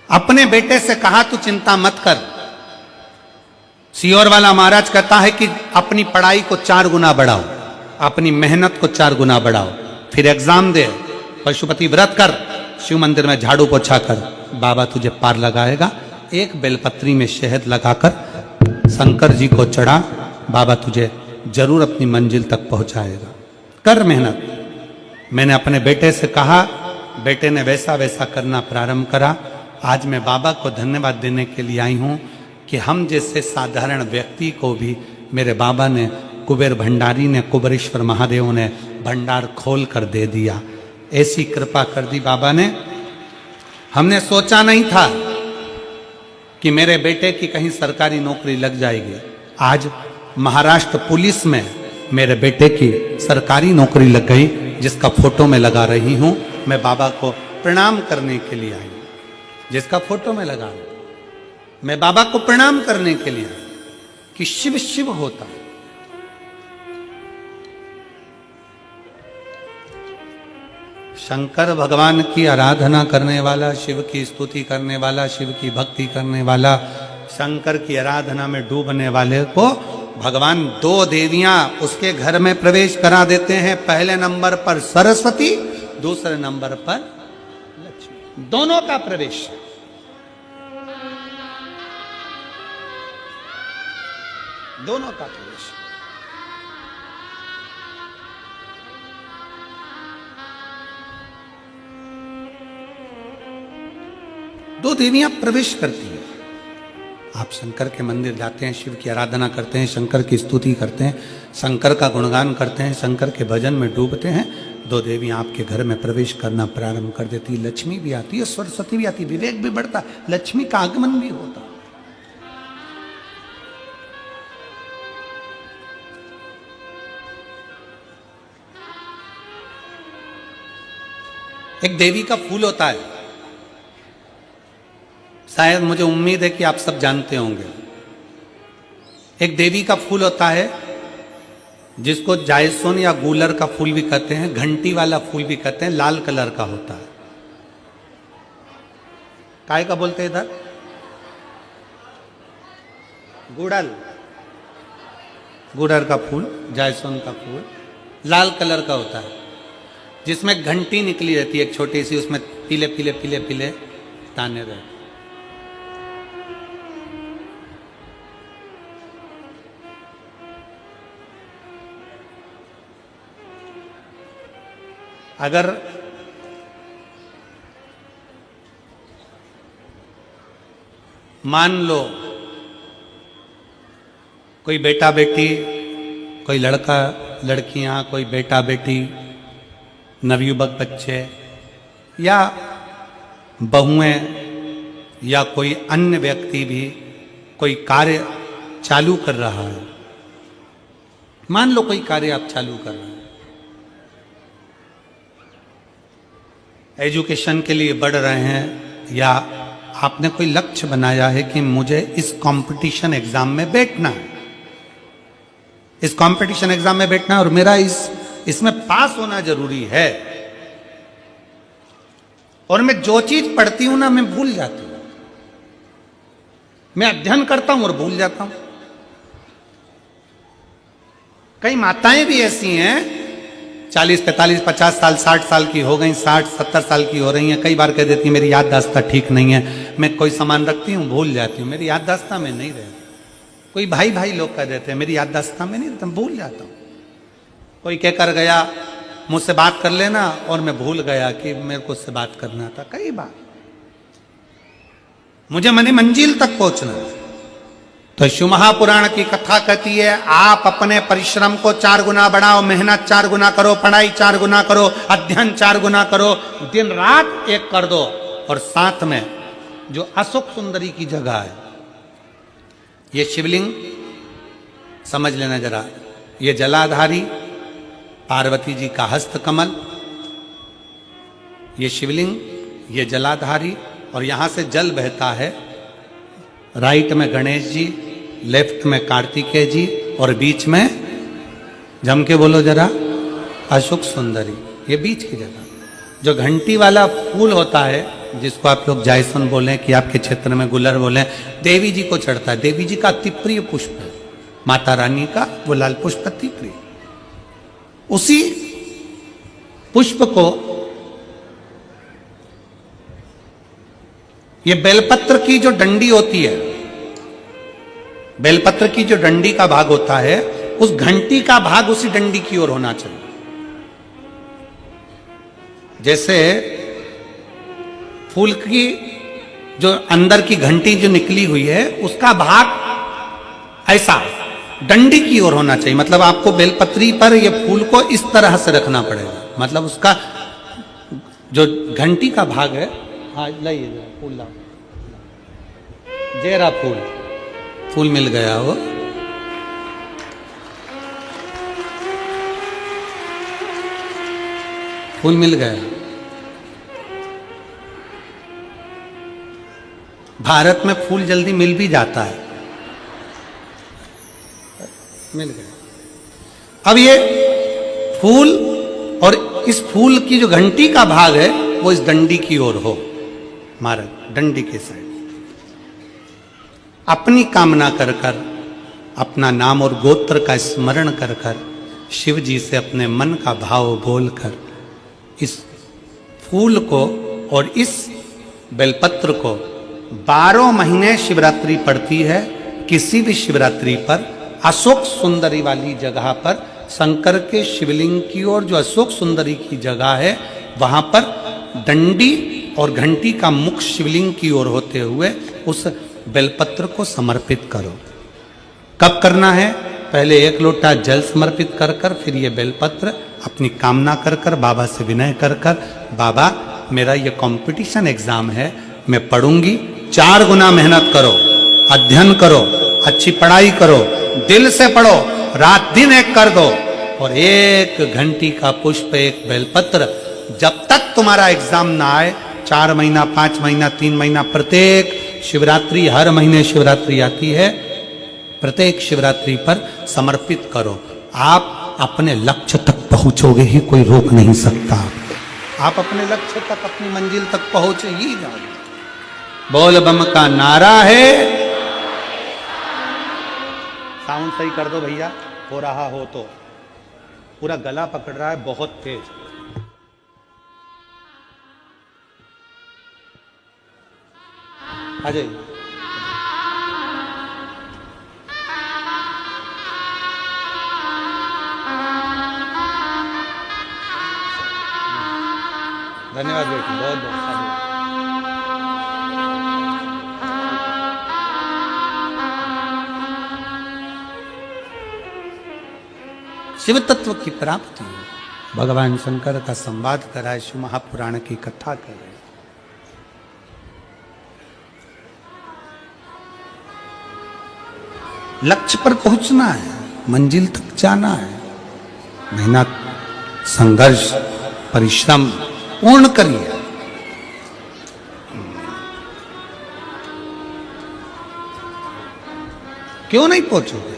अपने बेटे से कहा तू चिंता मत कर। सियोर वाला महाराज कहता है कि अपनी पढ़ाई को 4 गुना बढ़ाओ, अपनी मेहनत को 4 गुना बढ़ाओ, फिर एग्जाम दे, पशुपति व्रत कर, शिव मंदिर में झाड़ू पोछा कर, बाबा तुझे पार लगाएगा। एक बेलपत्री में शहद लगाकर शंकर जी को चढ़ा, बाबा तुझे जरूर अपनी मंजिल तक पहुंचाएगा। कर मेहनत। मैंने अपने बेटे से कहा, बेटे ने वैसा वैसा करना प्रारंभ करा। आज मैं बाबा को धन्यवाद देने के लिए आई हूं कि हम जैसे साधारण व्यक्ति को भी मेरे बाबा ने, कुबेर भंडारी ने, कुबेरेश्वर महादेव ने भंडार खोल कर दे दिया। ऐसी कृपा कर दी बाबा ने। हमने सोचा नहीं था कि मेरे बेटे की कहीं सरकारी नौकरी लग जाएगी। आज महाराष्ट्र पुलिस में मेरे बेटे की सरकारी नौकरी लग गई, जिसका फोटो में लगा रही हूं। मैं बाबा को प्रणाम करने के लिए आई हूं, जिसका फोटो में लगा रही हूं। मैं बाबा को प्रणाम करने के लिए आई कि शिव शिव होता है। शंकर भगवान की आराधना करने वाला, शिव की स्तुति करने वाला, शिव की भक्ति करने वाला, शंकर की आराधना में डूबने वाले को भगवान 2 देवियां उसके घर में प्रवेश करा देते हैं। पहले नंबर पर सरस्वती, दूसरे नंबर पर लक्ष्मी। दोनों का प्रवेश। दोनों का प्रवेश। दो देवियां प्रवेश करती हैं। आप शंकर के मंदिर जाते हैं, शिव की आराधना करते हैं, शंकर की स्तुति करते हैं, शंकर का गुणगान करते हैं, शंकर के भजन में डूबते हैं। 2 देवियां आपके घर में प्रवेश करना प्रारंभ कर देती। लक्ष्मी भी आती है, सरस्वती भी आती, विवेक भी बढ़ता, लक्ष्मी का आगमन भी होता। एक देवी का फूल होता है, शायद मुझे उम्मीद है कि आप सब जानते होंगे। एक देवी का फूल होता है जिसको जायसोन या गूलर का फूल भी कहते हैं, घंटी वाला फूल भी कहते हैं, लाल कलर का होता है। काय का बोलते हैं इधर? गुड़ल। गुड़र का फूल, जायसोन का फूल लाल कलर का होता है, जिसमें घंटी निकली रहती है एक छोटी सी, उसमें पीले पीले पीले पीले दाने रहते। अगर मान लो कोई बेटा बेटी, कोई लड़का लड़कियां, कोई बेटा बेटी, नवयुवक बच्चे या बहुएं या कोई अन्य व्यक्ति भी कोई कार्य चालू कर रहा है। मान लो कोई कार्य आप चालू कर रहे हैं, एजुकेशन के लिए बढ़ रहे हैं, या आपने कोई लक्ष्य बनाया है कि मुझे इस कंपटीशन एग्जाम में बैठना है, इस कंपटीशन एग्जाम में बैठना है और मेरा इसमें पास होना जरूरी है। और मैं जो चीज पढ़ती हूं ना, मैं भूल जाती हूं। मैं अध्ययन करता हूं और भूल जाता हूं। कई माताएं भी ऐसी हैं, 40, 45, 50 साल, 60 साल की हो गई, 60, 70 साल की हो रही हैं। कई बार कह देती है मेरी याददाश्त ठीक नहीं है, मैं कोई सामान रखती हूँ भूल जाती हूँ, मेरी याददाश्त में नहीं रहती। कोई भाई भाई लोग कह देते हैं मेरी याददाश्त में नहीं रहता, भूल जाता हूँ। कोई कहकर गया मुझसे बात कर लेना और मैं भूल गया कि मेरे को उससे बात करना था। कई बार मुझे मनी मंजिल तक पहुंचना है। तो शिव महापुराण की कथा कहती है आप अपने परिश्रम को 4 गुना बढ़ाओ, मेहनत 4 गुना करो, पढ़ाई 4 गुना करो, अध्ययन 4 गुना करो, दिन रात एक कर दो। और साथ में जो अशोक सुंदरी की जगह है, ये शिवलिंग समझ लेना जरा, ये जलाधारी पार्वती जी का हस्त कमल, ये शिवलिंग, ये जलाधारी, और यहां से जल बहता है। राइट में गणेश जी, लेफ्ट में कार्तिकेय जी, और बीच में जम के बोलो जरा, अशोक सुंदरी। ये बीच की जगह जो घंटी वाला फूल होता है, जिसको आप लोग जायसन बोलें कि आपके क्षेत्र में गुलर बोलें, देवी जी को चढ़ता है। देवी जी का अति प्रिय पुष्प है, माता रानी का वो लाल पुष्प अति प्रिय। उसी पुष्प को ये बेलपत्र की जो डंडी होती है, बेलपत्र की जो डंडी का भाग होता है, उस घंटी का भाग उसी डंडी की ओर होना चाहिए। जैसे फूल की जो अंदर की घंटी जो निकली हुई है, उसका भाग ऐसा डंडी की ओर होना चाहिए। मतलब आपको बेलपत्री पर ये फूल को इस तरह से रखना पड़ेगा। मतलब उसका जो घंटी का भाग है, हाँ लाइए फूल लाओ, जेरा फूल, फूल मिल गया वो। फूल मिल गया। भारत में फूल जल्दी मिल भी जाता है, मिल गया। अब ये फूल और इस फूल की जो घंटी का भाग है वो इस डंडी की ओर हो, मार्ग डंडी के साइड। अपनी कामना कर कर, अपना नाम और गोत्र का स्मरण कर कर, शिव जी से अपने मन का भाव बोलकर इस फूल को और इस बेलपत्र को 12 महीने शिवरात्रि पड़ती है। किसी भी शिवरात्रि पर अशोक सुंदरी वाली जगह पर, शंकर के शिवलिंग की ओर जो अशोक सुंदरी की जगह है, वहां पर डंडी और घंटी का मुख शिवलिंग की ओर होते हुए उस बेलपत्र को समर्पित करो। कब करना है? पहले 1 लोटा जल समर्पित कर कर, फिर ये बेलपत्र अपनी कामना कर कर, बाबा से विनय कर कर, बाबा मेरा ये कंपटीशन एग्जाम है, मैं पढ़ूंगी, 4 गुना मेहनत करो, अध्ययन करो, अच्छी पढ़ाई करो, दिल से पढ़ो, रात दिन एक कर दो, और 1 घंटी का पुष्प, 1 बेलपत्र, जब तक तुम्हारा एग्जाम ना आए, 4 महीना, 5 महीना, 3 महीना, प्रत्येक शिवरात्रि, हर महीने शिवरात्रि आती है, प्रत्येक शिवरात्रि पर समर्पित करो। आप अपने लक्ष्य तक पहुंचोगे ही, कोई रोक नहीं सकता। आप अपने लक्ष्य तक, अपनी मंजिल तक पहुंचे ही जाओगे। बोल बम का नारा है। साउंड सही कर दो भैया, हो रहा हो तो। पूरा गला पकड़ रहा है बहुत तेज। अजय धन्यवाद बेटी, बहुत बहुत शिव तत्व की प्राप्ति, भगवान शंकर का संवाद कराए, शिव महापुराण की कथा करे। लक्ष्य पर पहुंचना है, मंजिल तक जाना है, मेहनत, संघर्ष, परिश्रम पूर्ण करिए। क्यों नहीं पहुंचोगे?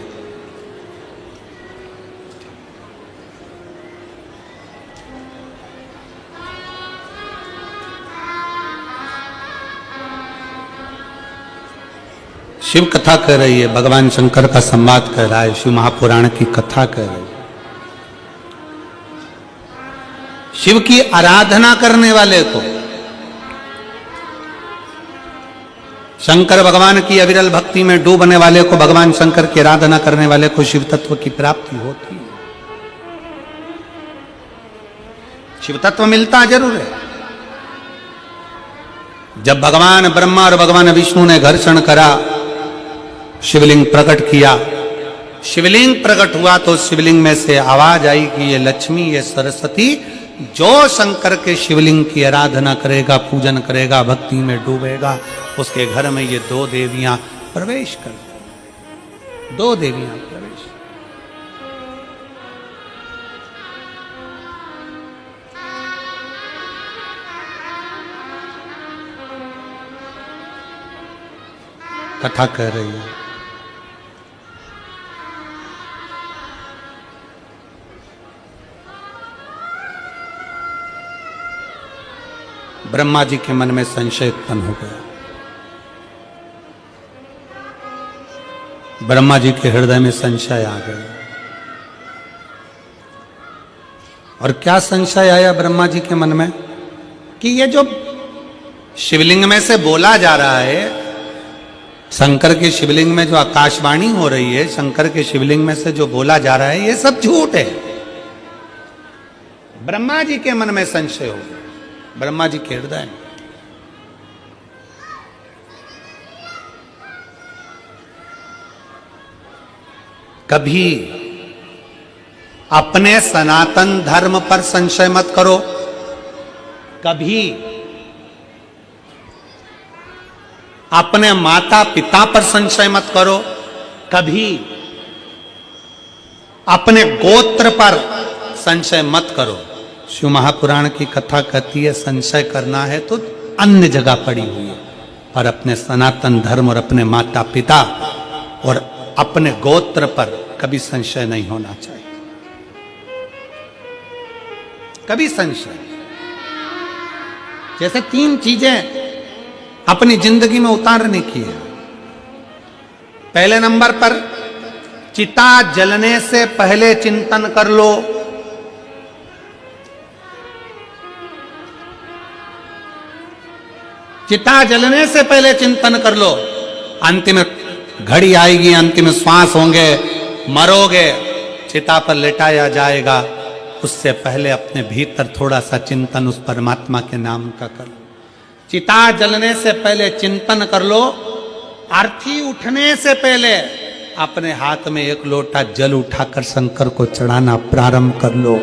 शिव कथा कर रही है, भगवान शंकर का संवाद कर रहा है, शिव महापुराण की कथा कर रही है। शिव की आराधना करने वाले को, शंकर भगवान की अविरल भक्ति में डूबने वाले को, भगवान शंकर की आराधना करने वाले को शिव तत्व की प्राप्ति होती है। शिव तत्व मिलता जरूर है। जब भगवान ब्रह्मा और भगवान विष्णु ने घर्षण करा, शिवलिंग प्रकट किया, शिवलिंग प्रकट हुआ तो शिवलिंग में से आवाज आई कि ये लक्ष्मी, ये सरस्वती, जो शंकर के शिवलिंग की आराधना करेगा, पूजन करेगा, भक्ति में डूबेगा, उसके घर में ये 2 देवियां प्रवेश कर, 2 देवियां प्रवेश। कथा कह रही है। ब्रह्मा जी के मन में संशय उत्पन्न हो गया। ब्रह्मा जी के हृदय में संशय आ गया। और क्या संशय आया ब्रह्मा जी के मन में कि ये जो शिवलिंग में से बोला जा रहा है, शंकर के शिवलिंग में जो आकाशवाणी हो रही है, शंकर के शिवलिंग में से जो बोला जा रहा है, ये सब झूठ है। ब्रह्मा जी के मन में संशय हो गया, ब्रह्मा जी के हृदय में। कभी अपने सनातन धर्म पर संशय मत करो, कभी अपने माता पिता पर संशय मत करो, कभी अपने गोत्र पर संशय मत करो। शिव महापुराण की कथा कहती है संशय करना है तो अन्य जगह पड़ी हुई है, पर अपने सनातन धर्म और अपने माता पिता और अपने गोत्र पर कभी संशय नहीं होना चाहिए, कभी संशय। जैसे 3 चीजें अपनी जिंदगी में उतारने की है। पहले नंबर पर चिता जलने से पहले चिंतन कर लो। चिता जलने से पहले चिंतन कर लो। अंतिम घड़ी आएगी, अंतिम श्वास होंगे, मरोगे, चिता पर लेटाया जाएगा, उससे पहले अपने भीतर थोड़ा सा चिंतन उस परमात्मा के नाम का कर लो। चिता जलने से पहले चिंतन कर लो। आरती उठने से पहले अपने हाथ में 1 लोटा जल उठाकर शंकर को चढ़ाना प्रारंभ कर लो।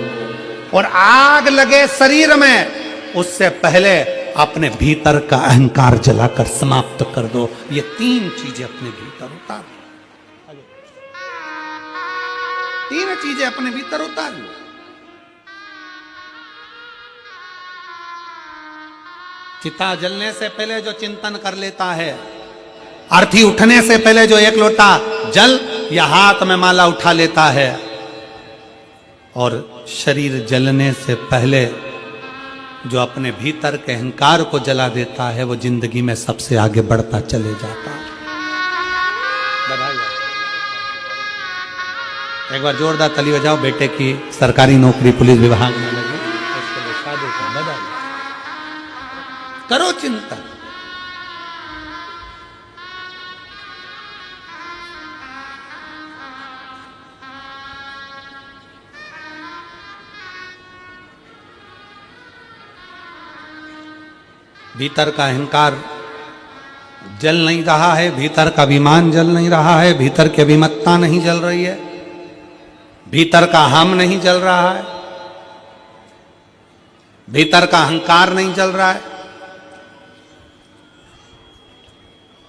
और आग लगे शरीर में उससे पहले अपने भीतर का अहंकार जलाकर समाप्त कर दो। ये 3 चीजें अपने भीतर उतार, 3 चीजें अपने भीतर उतार लो। चिता जलने से पहले जो चिंतन कर लेता है, आरती उठने से पहले जो 1 लोटा जल या हाथ में माला उठा लेता है, और शरीर जलने से पहले जो अपने भीतर के अहंकार को जला देता है, वो जिंदगी में सबसे आगे बढ़ता चले जाता है। एक बार जोरदार ताली बजाओ बेटे की सरकारी नौकरी पुलिस विभाग में लगी, उसके लिए शादी का बधाई। करो चिंतन। भीतर का अहंकार जल नहीं रहा है, भीतर का अभिमान जल नहीं रहा है, भीतर की अभिमत्ता नहीं जल रही है, भीतर का हम नहीं जल रहा है, भीतर का अहंकार नहीं जल रहा है,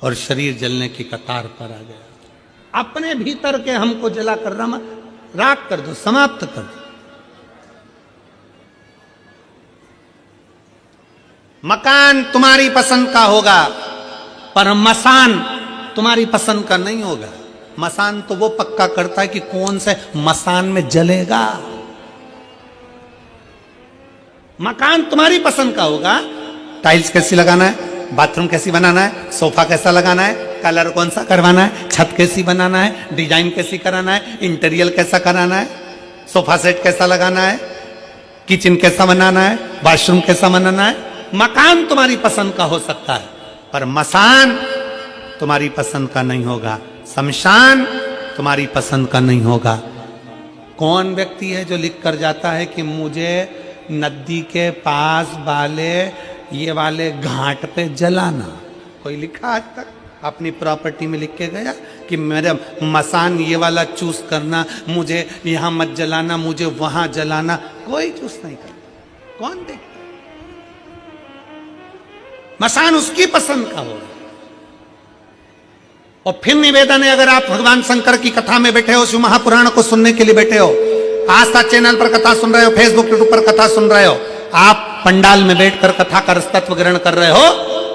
और शरीर जलने की कतार पर आ गया। अपने भीतर के हमको जला कर राख कर दो, समाप्त कर दो। मकान तुम्हारी पसंद का होगा, पर मसान तुम्हारी पसंद का नहीं होगा। मसान तो वो पक्का करता है कि कौन से मसान में जलेगा। मकान तुम्हारी पसंद का होगा, टाइल्स कैसी लगाना है, बाथरूम कैसी बनाना है, सोफा कैसा लगाना है, कलर कौन सा करवाना है, छत कैसी बनाना है, डिजाइन कैसी कराना है, इंटीरियर कैसा कराना है, सोफा सेट कैसा लगाना है, किचन कैसा बनाना है, वॉशरूम कैसा बनाना है। मकान तुम्हारी पसंद का हो सकता है, पर मसान तुम्हारी पसंद का नहीं होगा, शमशान तुम्हारी पसंद का नहीं होगा। कौन व्यक्ति है जो लिख कर जाता है कि मुझे नदी के पास वाले ये वाले घाट पे जलाना? कोई लिखा आज तक? अपनी प्रॉपर्टी में लिख के गया कि मेरा मसान ये वाला चूज करना, मुझे यहां मत जलाना, मुझे वहां जलाना? कोई चूज नहीं करता। कौन देखता? मसान उसकी पसंद का होगा। और फिर निवेदन है, अगर आप भगवान शंकर की कथा में बैठे हो, शिव महापुराण को सुनने के लिए बैठे हो, आस्था चैनल पर कथा सुन रहे हो, फेसबुक यूट्यूब पर कथा सुन रहे हो, आप पंडाल में बैठकर कथा का रसतत्व ग्रहण कर रहे हो,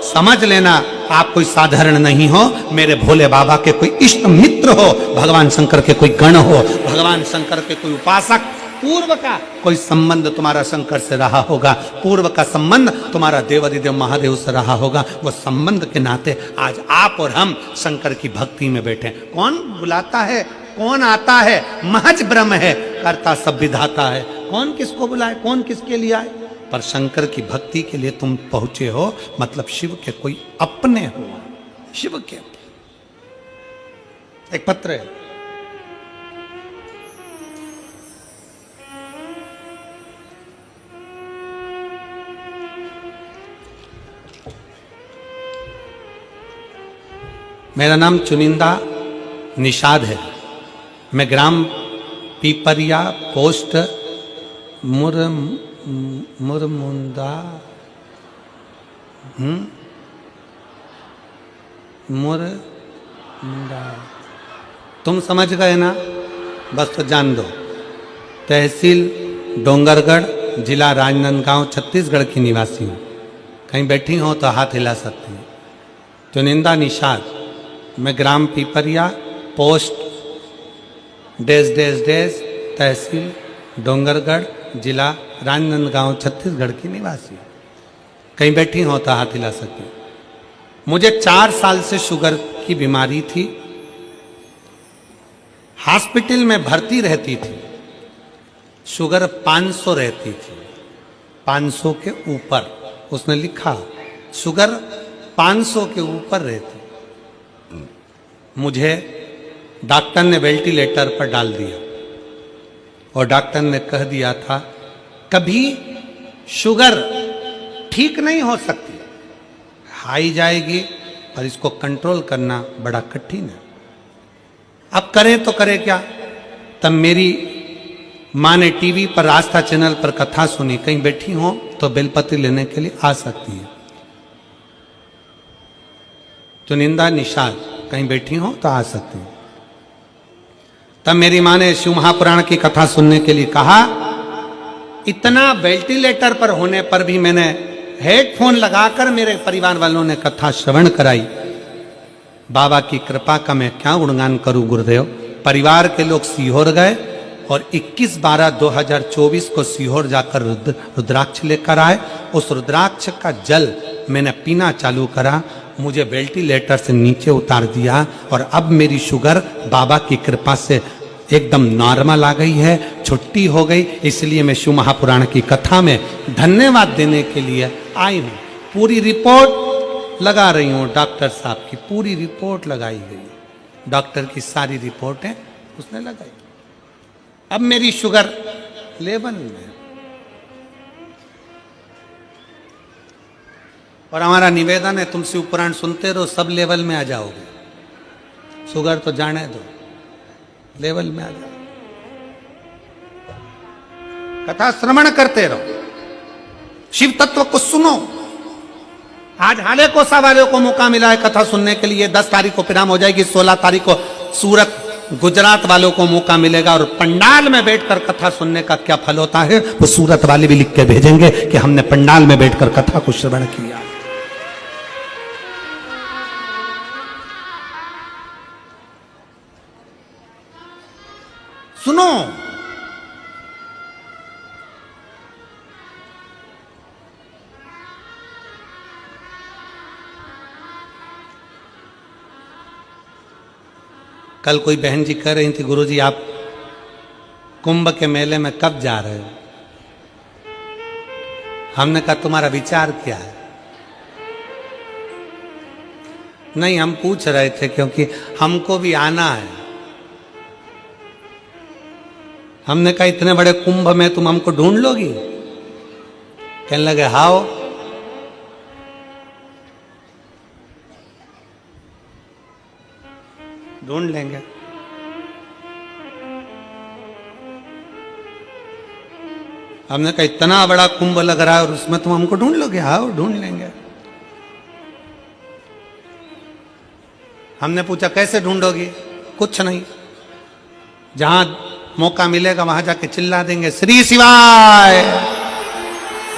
समझ लेना आप कोई साधारण नहीं हो, मेरे भोले बाबा के कोई इष्ट मित्र हो, भगवान शंकर के कोई गण हो, भगवान शंकर के कोई उपासक, पूर्व का कोई संबंध तुम्हारा शंकर से रहा होगा, पूर्व का संबंध तुम्हारा देवादिदेव महादेव से रहा होगा। वो संबंध के नाते आज आप और हम शंकर की भक्ति में बैठे। कौन बुलाता है, कौन आता है, महज ब्रह्म है, करता सब विधाता है। कौन किसको बुलाए, कौन किसके लिए आए, पर शंकर की भक्ति के लिए तुम पहुंचे हो, मतलब शिव के कोई अपने हो, शिव के। एक पत्र है, मेरा नाम चुनिंदा निषाद है, मैं ग्राम पीपरिया पोस्ट मुरमुंदा मुरमुंदा, तुम समझ गए ना, बस तो जान दो। तहसील डोंगरगढ़, जिला राजनांदगांव, छत्तीसगढ़ की निवासी हूँ। कहीं बैठी हो तो हाथ हिला सकती हूँ। चुनिंदा निषाद, मैं ग्राम पीपरिया पोस्ट डेस डेस डेस तहसील डोंगरगढ़, जिला राजनांदगांव, छत्तीसगढ़ की निवासी हूँ। कहीं बैठी हो तो हाथ हिला सकती हूँ। मुझे 4 साल से शुगर की बीमारी थी, हॉस्पिटल में भर्ती रहती थी, शुगर 500 रहती थी, 500 के ऊपर, उसने लिखा शुगर 500 के ऊपर रहती। मुझे डॉक्टर ने वेंटिलेटर पर डाल दिया और डॉक्टर ने कह दिया था कभी शुगर ठीक नहीं हो सकती, हाई जाएगी और इसको कंट्रोल करना बड़ा कठिन है। अब करें तो करें क्या। तब मेरी माँ ने टीवी पर आस्था चैनल पर कथा सुनी, कहीं बैठी हो तो बेलपत्र लेने के लिए आ सकती है। चुनिंदा निषाद, कहीं बैठी हो तो आ सकती हूँ। तब मेरी माँ ने शिव महापुराण की कथा सुनने के लिए कहा। इतना वेंटिलेटर पर होने पर भी मैंने हेडफोन लगाकर मेरे परिवार वालों ने कथा श्रवण कराई। बाबा की कृपा का मैं क्या गुणगान करूं गुरुदेव। परिवार के लोग सीहोर गए और 21/12/2024 को सीहोर जाकर रुद्राक्ष लेकर आए। उस रुद्राक्ष का जल मैंने पीना चालू करा, मुझे वेंटिलेटर से नीचे उतार दिया और अब मेरी शुगर बाबा की कृपा से एकदम नॉर्मल आ गई है, छुट्टी हो गई। इसलिए मैं शिव महापुराण की कथा में धन्यवाद देने के लिए आई हूँ। पूरी रिपोर्ट लगा रही हूँ, डॉक्टर साहब की पूरी रिपोर्ट लगाई गई, डॉक्टर की सारी रिपोर्टें उसने लगाई। अब मेरी शुगर लेवल में, और हमारा निवेदन है तुम शिव पुराण सुनते रहो, सब लेवल में आ जाओगे। शुगर तो जाने दो, लेवल में आ जाओ। कथा श्रवण करते रहो, शिव तत्व को सुनो। आज हाले कोसा वाले को मौका मिला है कथा सुनने के लिए। 10 तारीख को पिराम हो जाएगी, 16 तारीख को सूरत गुजरात वालों को मौका मिलेगा। और पंडाल में बैठकर कथा सुनने का क्या फल होता है वो सूरत वाले भी लिख के भेजेंगे कि हमने पंडाल में बैठकर कथा को श्रवण किया। सुनो, कल कोई बहन जी कह रही थी गुरुजी आप कुंभ के मेले में कब जा रहे हो। हमने कहा तुम्हारा विचार क्या है। नहीं, हम पूछ रहे थे क्योंकि हमको भी आना है। हमने कहा इतने बड़े कुंभ में तुम हमको ढूंढ लोगी। कहने लगे हाओ। ढूंढ लेंगे। हमने कहा इतना बड़ा कुंभ लग रहा है और उसमें तुम हमको ढूंढ लोगे। हाओ, ढूंढ लेंगे। हमने पूछा कैसे ढूंढोगी। कुछ नहीं, जहां मौका मिलेगा वहां जाके चिल्ला देंगे श्री शिवाय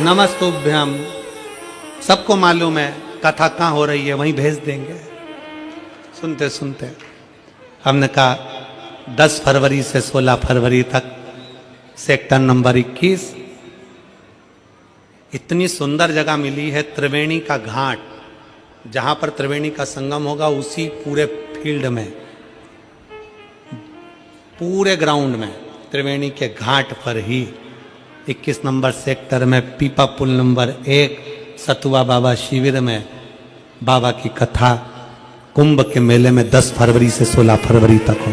नमस्तुभ्यम। सबको मालूम है कथा कहाँ हो रही है वहीं भेज देंगे। सुनते सुनते हमने कहा 10 फरवरी से 16 फरवरी तक सेक्टर नंबर 21, इतनी सुंदर जगह मिली है, त्रिवेणी का घाट, जहां पर त्रिवेणी का संगम होगा उसी पूरे फील्ड में, पूरे ग्राउंड में, त्रिवेणी के घाट पर ही 21 नंबर सेक्टर में पीपा पुल नंबर 1 सतुआ बाबा शिविर में बाबा की कथा कुंभ के मेले में 10 फरवरी से 16 फरवरी तक हो।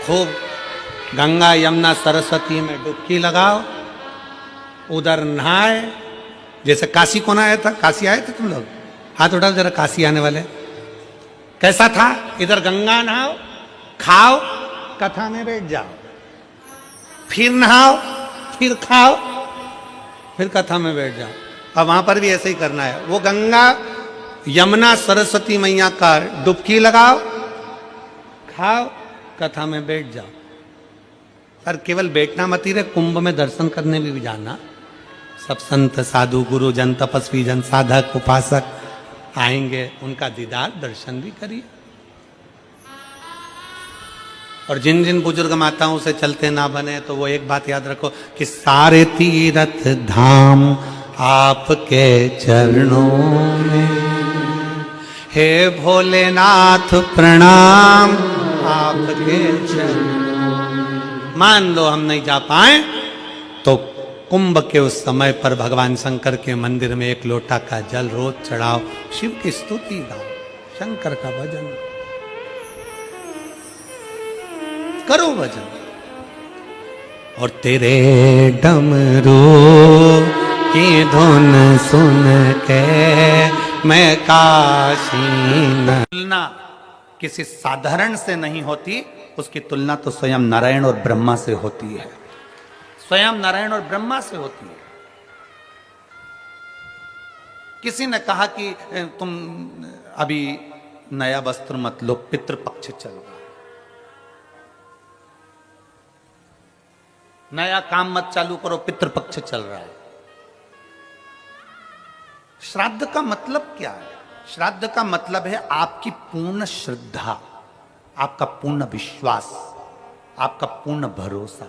खूब गंगा यमुना सरस्वती में डुबकी लगाओ, उधर नहाए, जैसे काशी कौन आया था, काशी आए थे तुम लोग, हाथ उठाओ जरा काशी आने वाले, कैसा था? इधर गंगा नहाओ, खाओ, कथा में बैठ जाओ, फिर नहाओ, फिर खाओ, फिर कथा में बैठ जाओ। अब वहां पर भी ऐसे ही करना है, वो गंगा यमुना सरस्वती मैया का डुबकी लगाओ, खाओ, कथा में बैठ जाओ। पर केवल बैठना मत ही रहे, कुंभ में दर्शन करने भी जाना। सब संत साधु गुरु जन तपस्वी जन साधक उपासक आएंगे, उनका दीदार दर्शन भी करिए। और जिन जिन बुजुर्ग माताओं से चलते ना बने तो वो एक बात याद रखो कि सारे तीर्थ धाम आपके चरणों में, हे भोलेनाथ प्रणाम आपके चरणों। मान लो हम नहीं जा पाए तो कुंभ के उस समय पर भगवान शंकर के मंदिर में 1 लोटा का जल रोज चढ़ाओ, शिव की स्तुति गाओ, शंकर का भजन करो, भजन। और तेरे डमरू की धुन सुन के मैं काशी न। तुलना किसी साधारण से नहीं होती, उसकी तुलना तो स्वयं नारायण और ब्रह्मा से होती है, स्वयं नारायण और ब्रह्मा से होती है। किसी ने कहा कि तुम अभी नया वस्त्र मत लो, पितृपक्ष चल रहा है, नया काम मत चालू करो, पितृपक्ष चल रहा है। श्राद्ध का मतलब क्या है? श्राद्ध का मतलब है आपकी पूर्ण श्रद्धा, आपका पूर्ण विश्वास, आपका पूर्ण भरोसा,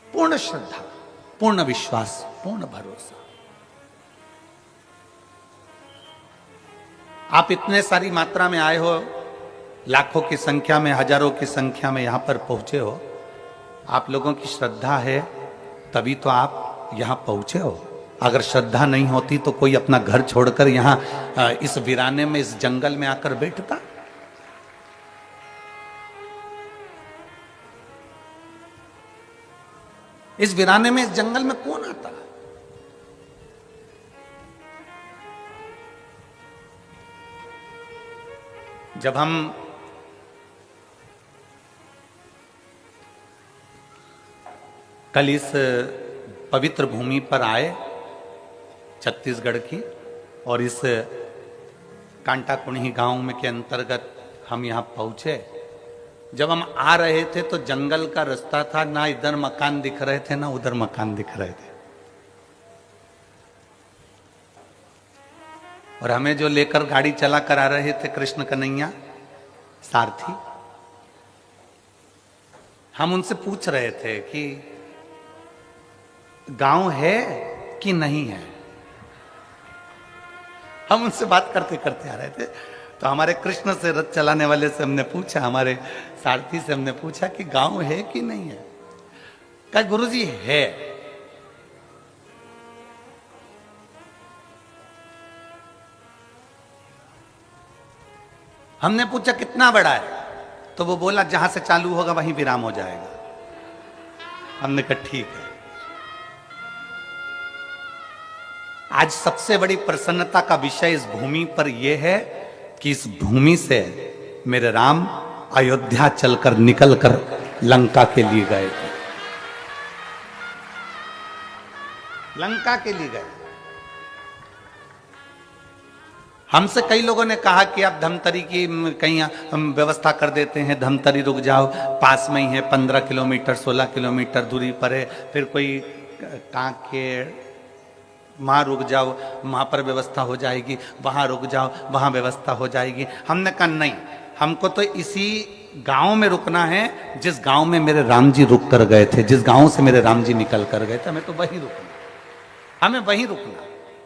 पूर्ण श्रद्धा, पूर्ण विश्वास, पूर्ण भरोसा। आप इतने सारी मात्रा में आए हो, लाखों की संख्या में, हजारों की संख्या में यहां पर पहुंचे हो, आप लोगों की श्रद्धा है तभी तो आप यहां पहुंचे हो। अगर श्रद्धा नहीं होती तो कोई अपना घर छोड़कर यहां इस वीराने में, इस जंगल में आकर बैठता? इस वीराने में, इस जंगल में कौन आता? जब हम कल इस पवित्र भूमि पर आए छत्तीसगढ़ की, और इस कांटा कुणी गांव में के अंतर्गत हम यहां पहुंचे, जब हम आ रहे थे तो जंगल का रास्ता था, ना इधर मकान दिख रहे थे ना उधर मकान दिख रहे थे, और हमें जो लेकर गाड़ी चला कर आ रहे थे कृष्ण कन्हैया सारथी, हम उनसे पूछ रहे थे कि गांव है कि नहीं है। हम उनसे बात करते करते आ रहे थे, तो हमारे कृष्ण से रथ चलाने वाले से हमने पूछा, हमारे सारथी से हमने पूछा कि गांव है कि नहीं है। कहा गुरुजी है। हमने पूछा कितना बड़ा है, तो वो बोला जहां से चालू होगा वहीं विराम हो जाएगा। हमने कहा ठीक है। आज सबसे बड़ी प्रसन्नता का विषय इस भूमि पर यह है कि इस भूमि से मेरे राम अयोध्या चलकर निकलकर लंका के लिए गए थे, लंका के लिए गए। हमसे कई लोगों ने कहा कि आप धमतरी की कहीं हम व्यवस्था कर देते हैं, धमतरी रुक जाओ, पास में ही है, 15 किलोमीटर 16 किलोमीटर दूरी पर है। फिर कोई कांकेर, वहाँ रुक जाओ, वहाँ पर व्यवस्था हो जाएगी, वहाँ रुक जाओ, वहाँ व्यवस्था हो जाएगी। हमने कहा नहीं, हमको तो इसी गांव में रुकना है जिस गांव में मेरे राम जी रुक कर गए थे, जिस गांव से मेरे राम जी निकल कर गए थे, हमें तो वहीं रुकना, हमें वहीं रुकना।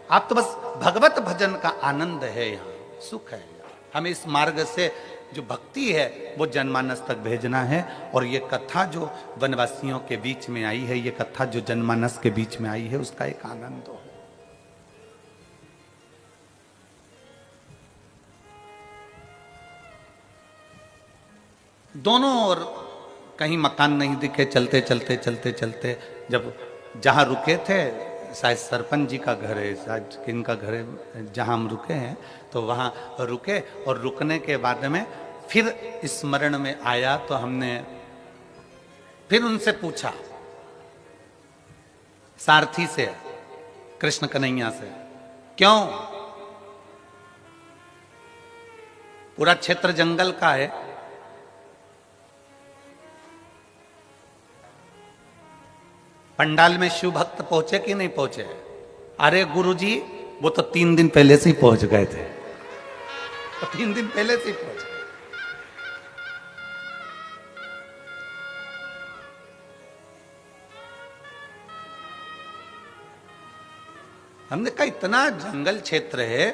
आप तो बस भगवत भजन का आनंद है, यहाँ सुख है। हमें इस मार्ग से जो भक्ति है वो जनमानस तक भेजना है। और ये कथा जो वनवासियों के बीच में आई है, ये कथा जो जनमानस के बीच में आई है, उसका एक आनंद हो। दोनों ओर कहीं मकान नहीं दिखे, चलते चलते चलते चलते जब जहां रुके थे, शायद सरपंच जी का घर है, शायद किनका घर है, जहां हम रुके हैं, तो वहां रुके। और रुकने के बाद में फिर स्मरण में आया तो हमने फिर उनसे पूछा, सारथी से, कृष्ण कन्हैया से, क्यों पूरा क्षेत्र जंगल का है, पंडाल में शिव भक्त पहुंचे कि नहीं पहुंचे? अरे गुरुजी, वो तो 3 दिन पहले से ही पहुंच गए थे, तो 3 दिन पहले से ही पहुंच गए। हमने कहा इतना जंगल क्षेत्र है,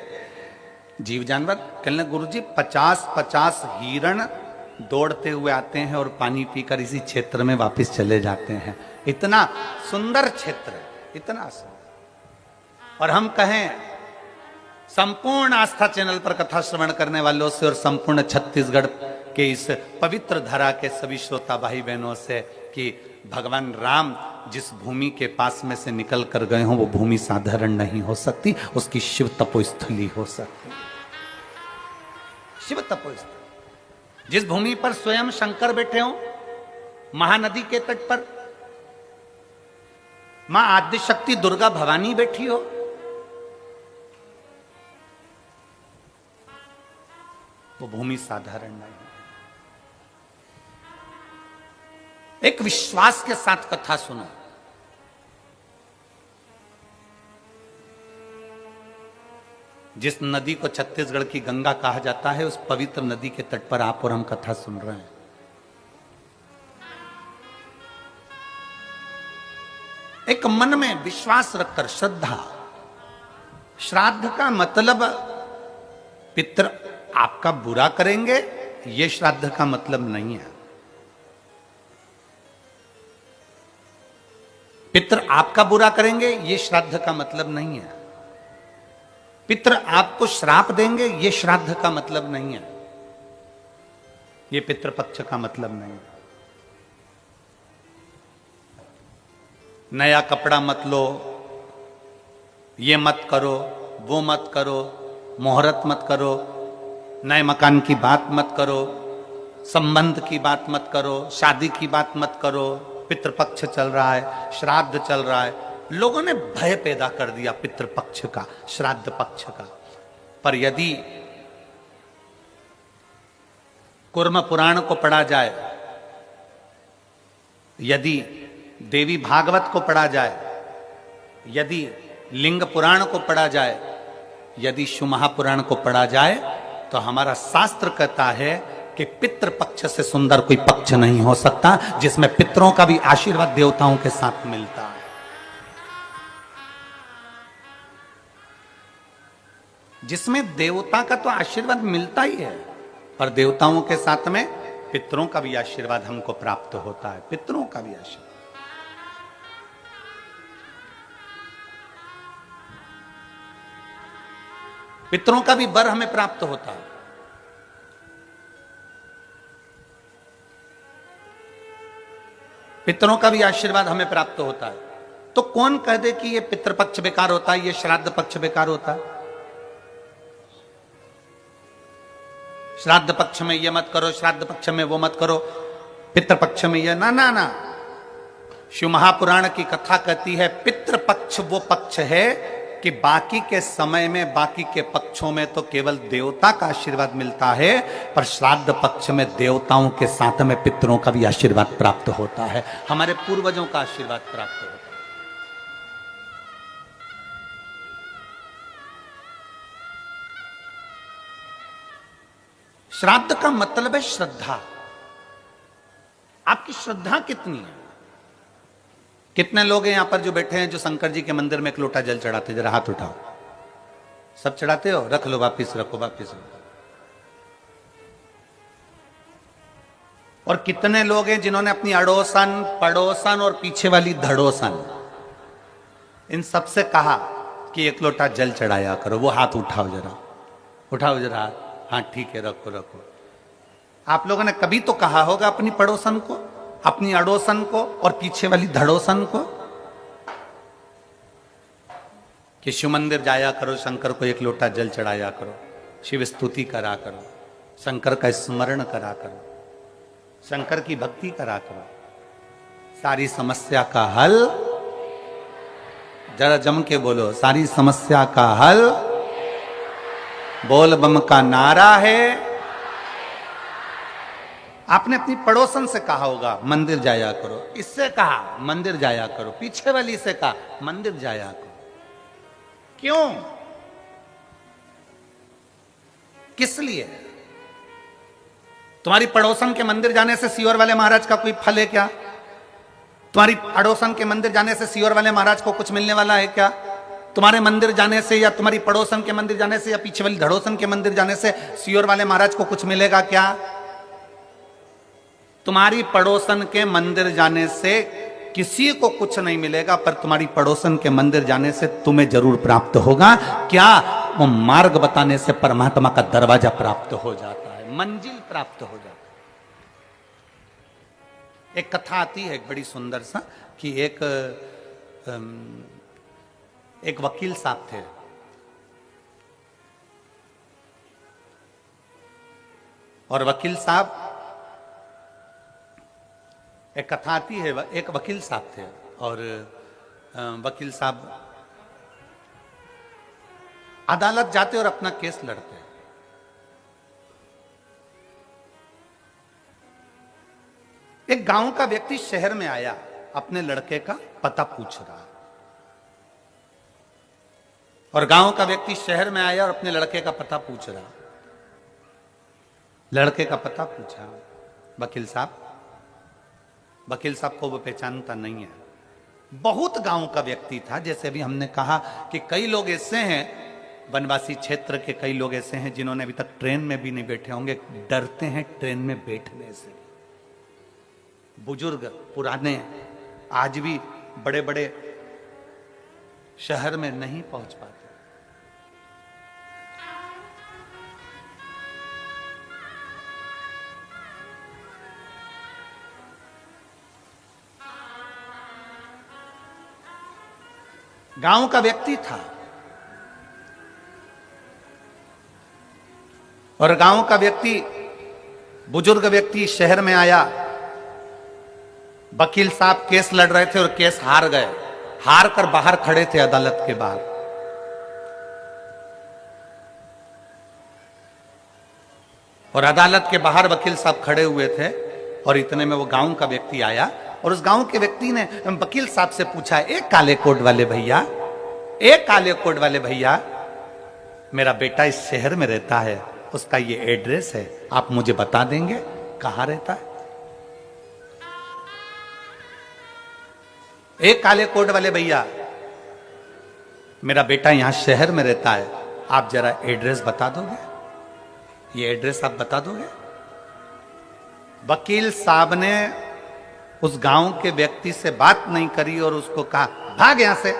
जीव जानवर, कहने गुरुजी 50-50 हिरण दौड़ते हुए आते हैं और पानी पीकर इसी क्षेत्र में वापस चले जाते हैं। इतना सुंदर क्षेत्र, इतना सुंदर। और हम कहें संपूर्ण आस्था चैनल पर कथा श्रवण करने वालों से और संपूर्ण छत्तीसगढ़ के इस पवित्र धरा के सभी श्रोता भाई बहनों से कि भगवान राम जिस भूमि के पास में से निकल कर गए हों, वो भूमि साधारण नहीं हो सकती, उसकी शिव तपोस्थली हो सकती। शिव तपोस्थली, जिस भूमि पर स्वयं शंकर बैठे हों, महानदी के तट पर मां आद्यशक्ति दुर्गा भवानी बैठी हो, वो भूमि साधारण नहीं। एक विश्वास के साथ कथा सुनो। जिस नदी को छत्तीसगढ़ की गंगा कहा जाता है, उस पवित्र नदी के तट पर आप और हम कथा सुन रहे हैं। एक मन में विश्वास रखकर, श्रद्धा। श्राद्ध का मतलब पितर आपका बुरा करेंगे, यह श्राद्ध का मतलब नहीं है। पितर आपका बुरा करेंगे, यह श्राद्ध का मतलब नहीं है। पितर आपको श्राप देंगे, यह श्राद्ध का मतलब नहीं है। यह पितृपक्ष का मतलब नहीं है। नया कपड़ा मत लो, ये मत करो, वो मत करो, मुहूर्त मत करो, नए मकान की बात मत करो, संबंध की बात मत करो, शादी की बात मत करो, पितृपक्ष चल रहा है, श्राद्ध चल रहा है। लोगों ने भय पैदा कर दिया पितृपक्ष का, श्राद्ध पक्ष का। पर यदि कूर्म पुराण को पढ़ा जाए, यदि देवी भागवत को पढ़ा जाए, यदि लिंग पुराण को पढ़ा जाए, यदि शिव महापुराण को पढ़ा जाए, तो हमारा शास्त्र कहता है कि पितृपक्ष से सुंदर कोई पक्ष नहीं हो सकता, जिसमें पितरों का भी आशीर्वाद देवताओं के साथ मिलता है। जिसमें देवता का तो आशीर्वाद मिलता ही है, पर देवताओं के साथ में पितरों का भी आशीर्वाद हमको प्राप्त होता है। पितरों का भी आशीर्वाद, पितरों का भी वर हमें प्राप्त होता है। पितरों का भी आशीर्वाद हमें प्राप्त होता है। तो कौन कह दे कि ये पितृपक्ष बेकार होता है, ये श्राद्ध पक्ष बेकार होता है? श्राद्ध पक्ष में ये मत करो, श्राद्ध पक्ष में वो मत करो, पितृपक्ष में ये ना ना ना। शिव महापुराण की कथा कहती है पितृपक्ष वो पक्ष है कि बाकी के समय में, बाकी के पक्षों में तो केवल देवता का आशीर्वाद मिलता है, पर श्राद्ध पक्ष में देवताओं के साथ में पितरों का भी आशीर्वाद प्राप्त होता है, हमारे पूर्वजों का आशीर्वाद प्राप्त होता है। श्राद्ध का मतलब है श्रद्धा। आपकी श्रद्धा कितनी है? कितने लोग हैं यहां पर जो बैठे हैं जो शंकर जी के मंदिर में एक लोटा जल चढ़ाते? जरा हाथ उठाओ। सब चढ़ाते हो? रख लो, वापिस रखो, वापिस रखो। और कितने लोग हैं जिन्होंने अपनी अड़ोसन, पड़ोसन और पीछे वाली धड़ोसन, इन सबसे कहा कि एक लोटा जल चढ़ाया करो? वो हाथ उठाओ जरा, उठाओ जरा हाथ। हाँ ठीक है, रखो रखो। आप लोगों ने कभी तो कहा होगा अपनी पड़ोसन को, अपनी अड़ोसन को और पीछे वाली धड़ोसन को कि शिव मंदिर जाया करो, शंकर को एक लोटा जल चढ़ाया करो, शिव स्तुति करा करो, शंकर का स्मरण करा करो, शंकर की भक्ति करा करो, सारी समस्या का हल। जरा जम के बोलो, सारी समस्या का हल बोल बम का नारा है। आपने अपनी पड़ोसन से कहा होगा मंदिर जाया करो, इससे कहा मंदिर जाया करो, पीछे वाली से कहा मंदिर जाया करो। क्यों? किस लिए? तुम्हारी पड़ोसन के मंदिर जाने से सीहोर वाले महाराज का कोई फल है क्या? तुम्हारी पड़ोसन के मंदिर जाने से सीहोर वाले महाराज को कुछ मिलने वाला है क्या? तुम्हारे मंदिर जाने से या तुम्हारी पड़ोसन के मंदिर जाने से या पीछे वाली धड़ोसन के मंदिर जाने से सीहोर वाले महाराज को कुछ मिलेगा क्या? तुम्हारी पड़ोसन के मंदिर जाने से किसी को कुछ नहीं मिलेगा, पर तुम्हारी पड़ोसन के मंदिर जाने से तुम्हें जरूर प्राप्त होगा। क्या? वो मार्ग बताने से परमात्मा का दरवाजा प्राप्त हो जाता है, मंजिल प्राप्त हो जाता है। एक कथा आती है एक बड़ी सुंदर सा कि एक वकील साहब थे। और वकील साहब, एक कथा आती है, एक वकील साहब थे और वकील साहब अदालत जाते और अपना केस लड़ते। एक गांव का व्यक्ति शहर में आया, अपने लड़के का पता पूछ रहा। और गांव का व्यक्ति शहर में आया और अपने लड़के का पता पूछ रहा। लड़के का पता पूछा वकील साहब। वकील साहब को वो पहचानता नहीं है। बहुत गांव का व्यक्ति था। जैसे अभी हमने कहा कि कई लोग ऐसे हैं, वनवासी क्षेत्र के कई लोग ऐसे हैं जिन्होंने अभी तक ट्रेन में भी नहीं बैठे होंगे, डरते हैं ट्रेन में बैठने से। बुजुर्ग पुराने आज भी बड़े बड़े शहर में नहीं पहुंच पाते। गांव का व्यक्ति था और गांव का व्यक्ति, बुजुर्ग व्यक्ति शहर में आया। वकील साहब केस लड़ रहे थे और केस हार गए। हार कर बाहर खड़े थे अदालत के बाहर। और अदालत के बाहर वकील साहब खड़े हुए थे और इतने में वो गांव का व्यक्ति आया और उस गांव के व्यक्ति ने वकील साहब से पूछा, एक काले कोट वाले भैया, एक काले कोट वाले भैया, मेरा बेटा इस शहर में रहता है, उसका ये एड्रेस है, आप मुझे बता देंगे कहां रहता है? एक काले कोट वाले भैया, मेरा बेटा यहां शहर में रहता है, आप जरा एड्रेस बता दोगे? ये एड्रेस आप बता दोगे? वकील साहब ने उस गांव के व्यक्ति से बात नहीं करी और उसको कहा, भाग यहां से,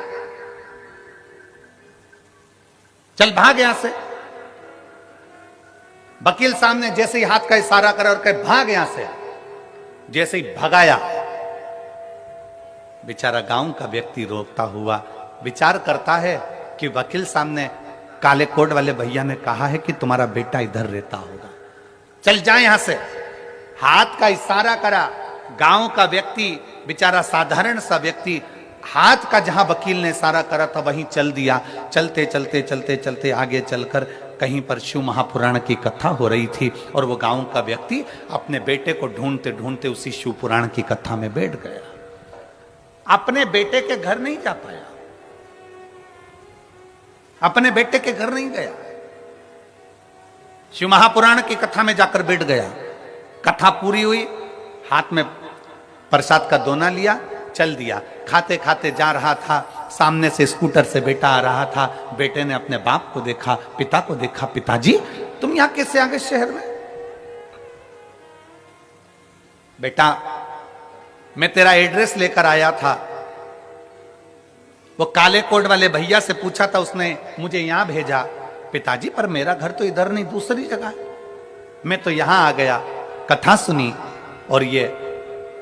चल भाग यहां से। वकील साहब ने जैसे ही हाथ का इशारा करा और कहे भाग यहां से, जैसे ही भगाया, बेचारा गांव का व्यक्ति रोता हुआ विचार करता है कि वकील साहब ने, काले कोट वाले भैया ने कहा है कि तुम्हारा बेटा इधर रहता होगा, चल जा यहां से। हाथ का इशारा करा। गांव का व्यक्ति, बेचारा साधारण सा व्यक्ति, हाथ का जहां वकील ने इशारा करा था वहीं चल दिया। चलते चलते चलते चलते आगे चलकर कहीं पर शिव महापुराण की कथा हो रही थी और वो गांव का व्यक्ति अपने बेटे को ढूंढते ढूंढते उसी शिव पुराण की कथा में बैठ गया। अपने बेटे के घर नहीं जा पाया, अपने बेटे के घर नहीं गया। शिव महापुराण की कथा में जाकर बैठ गया। कथा पूरी हुई, हाथ में प्रसाद का दोना लिया, चल दिया। खाते खाते जा रहा था, सामने से स्कूटर से बेटा आ रहा था। बेटे ने अपने बाप को देखा, पिता को देखा, पिताजी तुम यहां कैसे आ गए शहर में? बेटा मैं तेरा एड्रेस लेकर आया था, वो काले कोट वाले भैया से पूछा था, उसने मुझे यहां भेजा। पिताजी पर मेरा घर तो इधर नहीं, दूसरी जगह, मैं तो यहां आ गया, कथा सुनी और ये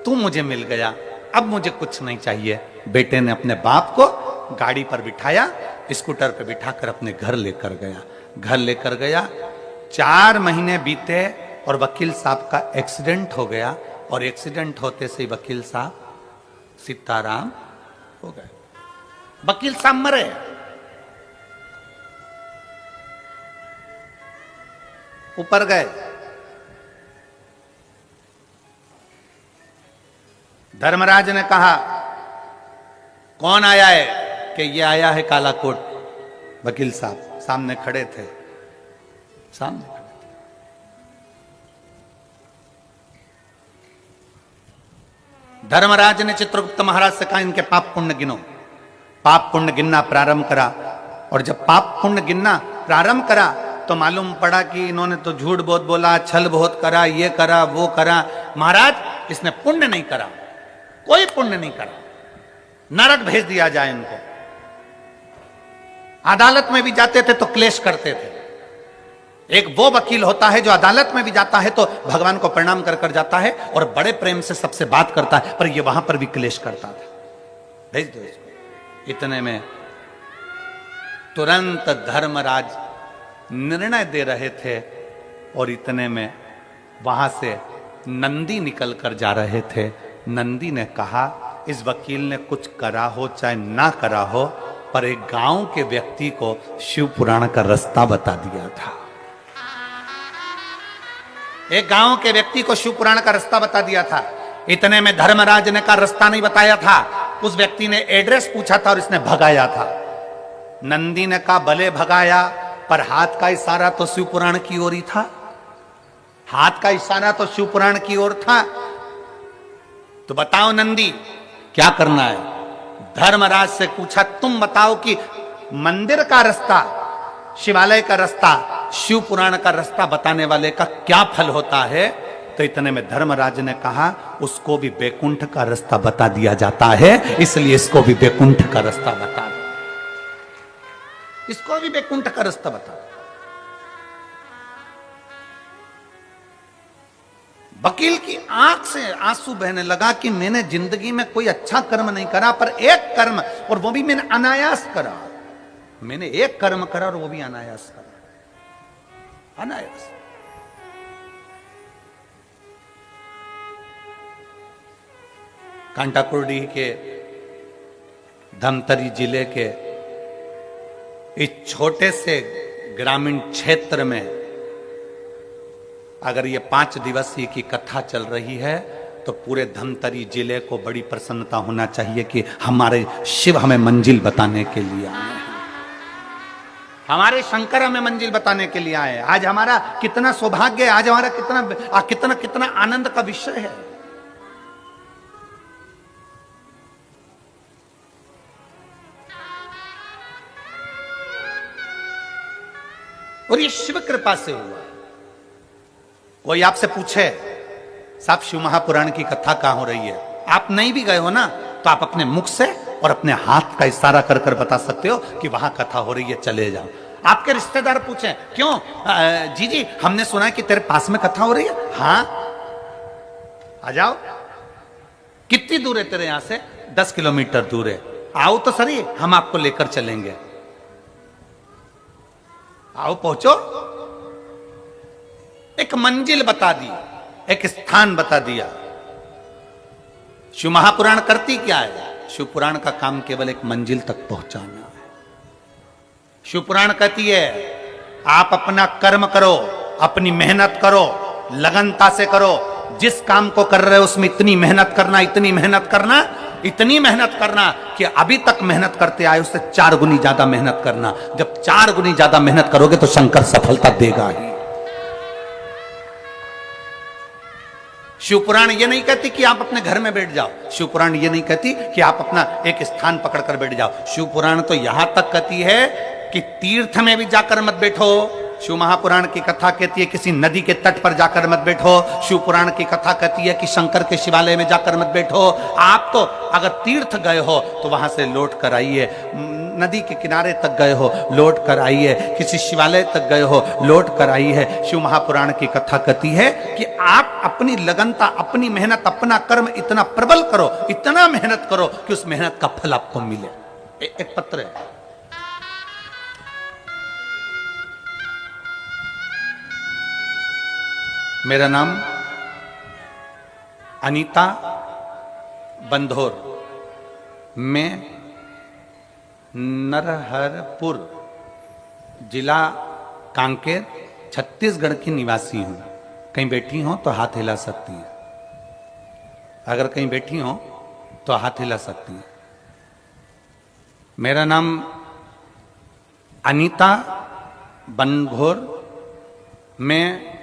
तू मुझे मिल गया, अब मुझे कुछ नहीं चाहिए। बेटे ने अपने बाप को गाड़ी पर बिठाया, स्कूटर पर बिठाकर अपने घर लेकर गया। घर लेकर गया, 4 महीने बीते और वकील साहब का एक्सीडेंट हो गया, और एक्सीडेंट होते से वकील साहब सीताराम हो गए। वकील साहब मरे। ऊपर गए, धर्मराज ने कहा कौन आया है? कि ये आया है काला कोट। वकील साहब सामने खड़े थे, सामने खड़े थे। धर्मराज ने चित्रगुप्त महाराज से कहा इनके पाप पुण्य गिनो। पाप पुण्य गिनना प्रारंभ करा, और जब पाप पुण्य गिनना प्रारंभ करा तो मालूम पड़ा कि इन्होंने तो झूठ बहुत बोला, छल बहुत करा, ये करा वो करा। महाराज इसने पुण्य नहीं करा, कोई पुण्य नहीं करा, नरक भेज दिया जाए इनको। अदालत में भी जाते थे तो क्लेश करते थे। एक वो वकील होता है जो अदालत में भी जाता है तो भगवान को प्रणाम कर कर जाता है और बड़े प्रेम से सबसे बात करता है, पर ये वहां पर भी क्लेश करता था। भेज दो इसको। इतने में तुरंत धर्मराज निर्णय दे रहे थे, और इतने में वहां से नंदी निकल कर जा रहे थे। नंदी ने कहा इस वकील ने कुछ करा हो चाहे ना करा हो, पर एक गांव के व्यक्ति को शिव पुराण का रास्ता बता दिया था। एक गांव के व्यक्ति को शिव पुराण का रास्ता बता दिया था। इतने में धर्मराज ने का रास्ता नहीं बताया था, उस व्यक्ति ने एड्रेस पूछा था और इसने भगाया था। नंदी ने कहा भले भगाया, पर हाथ का इशारा तो शिव पुराण की ओर ही था। हाथ का इशारा तो शिव पुराण की ओर था। तो बताओ नंदी क्या करना है? धर्मराज से पूछा तुम बताओ कि मंदिर का रास्ता, शिवालय का रास्ता, शिव पुराण का रास्ता बताने वाले का क्या फल होता है? तो इतने में धर्मराज ने कहा उसको भी बैकुंठ का रास्ता बता दिया जाता है, इसलिए इसको भी बैकुंठ का रास्ता बता दो, इसको भी बैकुंठ का रास्ता बता दो। वकील की आंख से आंसू बहने लगा कि मैंने जिंदगी में कोई अच्छा कर्म नहीं करा, पर एक कर्म, और वो भी मैंने अनायास करा। मैंने एक कर्म करा और वो भी अनायास करा, अनायास। कांटाकुर्डी के धमतरी जिले के इस छोटे से ग्रामीण क्षेत्र में अगर ये 5 दिवसीय की कथा चल रही है तो पूरे धमतरी जिले को बड़ी प्रसन्नता होना चाहिए कि हमारे शिव हमें मंजिल बताने के लिए आए हैं, हमारे शंकर हमें मंजिल बताने के लिए आए हैं। आज हमारा कितना सौभाग्य है, आज हमारा कितना कितना कितना आनंद का विषय है। और ये शिव कृपा से हुआ। कोई आपसे पूछे साहब शिव महापुराण की कथा कहां हो रही है, आप नहीं भी गए हो ना, तो आप अपने मुख से और अपने हाथ का इशारा कर कर बता सकते हो कि वहां कथा हो रही है, चले जाओ। आपके रिश्तेदार पूछे क्यों जी हमने सुना है कि तेरे पास में कथा हो रही है, हाँ आ जाओ। कितनी दूर है तेरे यहां से? 10 किलोमीटर दूर है, आओ तो सही, हम आपको लेकर चलेंगे, आओ पहुंचो। एक मंजिल बता दी, एक स्थान बता दिया। शिव महापुराण करती क्या है? शिव पुराण का काम केवल एक मंजिल तक पहुंचाना है। शिव पुराण कहती है आप अपना कर्म करो, अपनी मेहनत करो, लगनता से करो, जिस काम को कर रहे हो उसमें इतनी मेहनत करना, इतनी मेहनत करना, इतनी मेहनत करना कि अभी तक मेहनत करते आए उससे 4 गुनी ज्यादा मेहनत करना। जब 4 गुनी ज्यादा मेहनत करोगे तो शंकर सफलता देगा ही। शिवपुराण ये नहीं कहती कि आप अपने घर में बैठ जाओ, शिवपुराण ये नहीं कहती कि आप अपना एक स्थान पकड़कर बैठ जाओ। शिवपुराण तो यहां तक कहती है कि तीर्थ में भी जाकर मत बैठो। शिव महापुराण की कथा कहती है किसी नदी के तट पर जाकर मत बैठो। शिव पुराण की कथा कहती है कि शंकर के शिवालय में जाकर मत बैठो। आप तो अगर तीर्थ गए हो तो वहां से लौट कर आइए, नदी के किनारे तक गए हो लौट कर आइए, किसी शिवालय तक गए हो लौट कर आइए। शिव महापुराण की कथा कहती है कि आप अपनी लगनता, अपनी मेहनत, अपना कर्म इतना प्रबल करो, इतना मेहनत करो कि उस मेहनत का फल आपको मिले। एक पत्र है, मेरा नाम अनीता बंधोर, मैं नरहरपुर जिला कांकेर छत्तीसगढ़ की निवासी हूं। कहीं बैठी हो तो हाथ हिला सकती हैं, अगर कहीं बैठी हो तो हाथ हिला सकती हैं। मेरा नाम अनीता बंधोर, मैं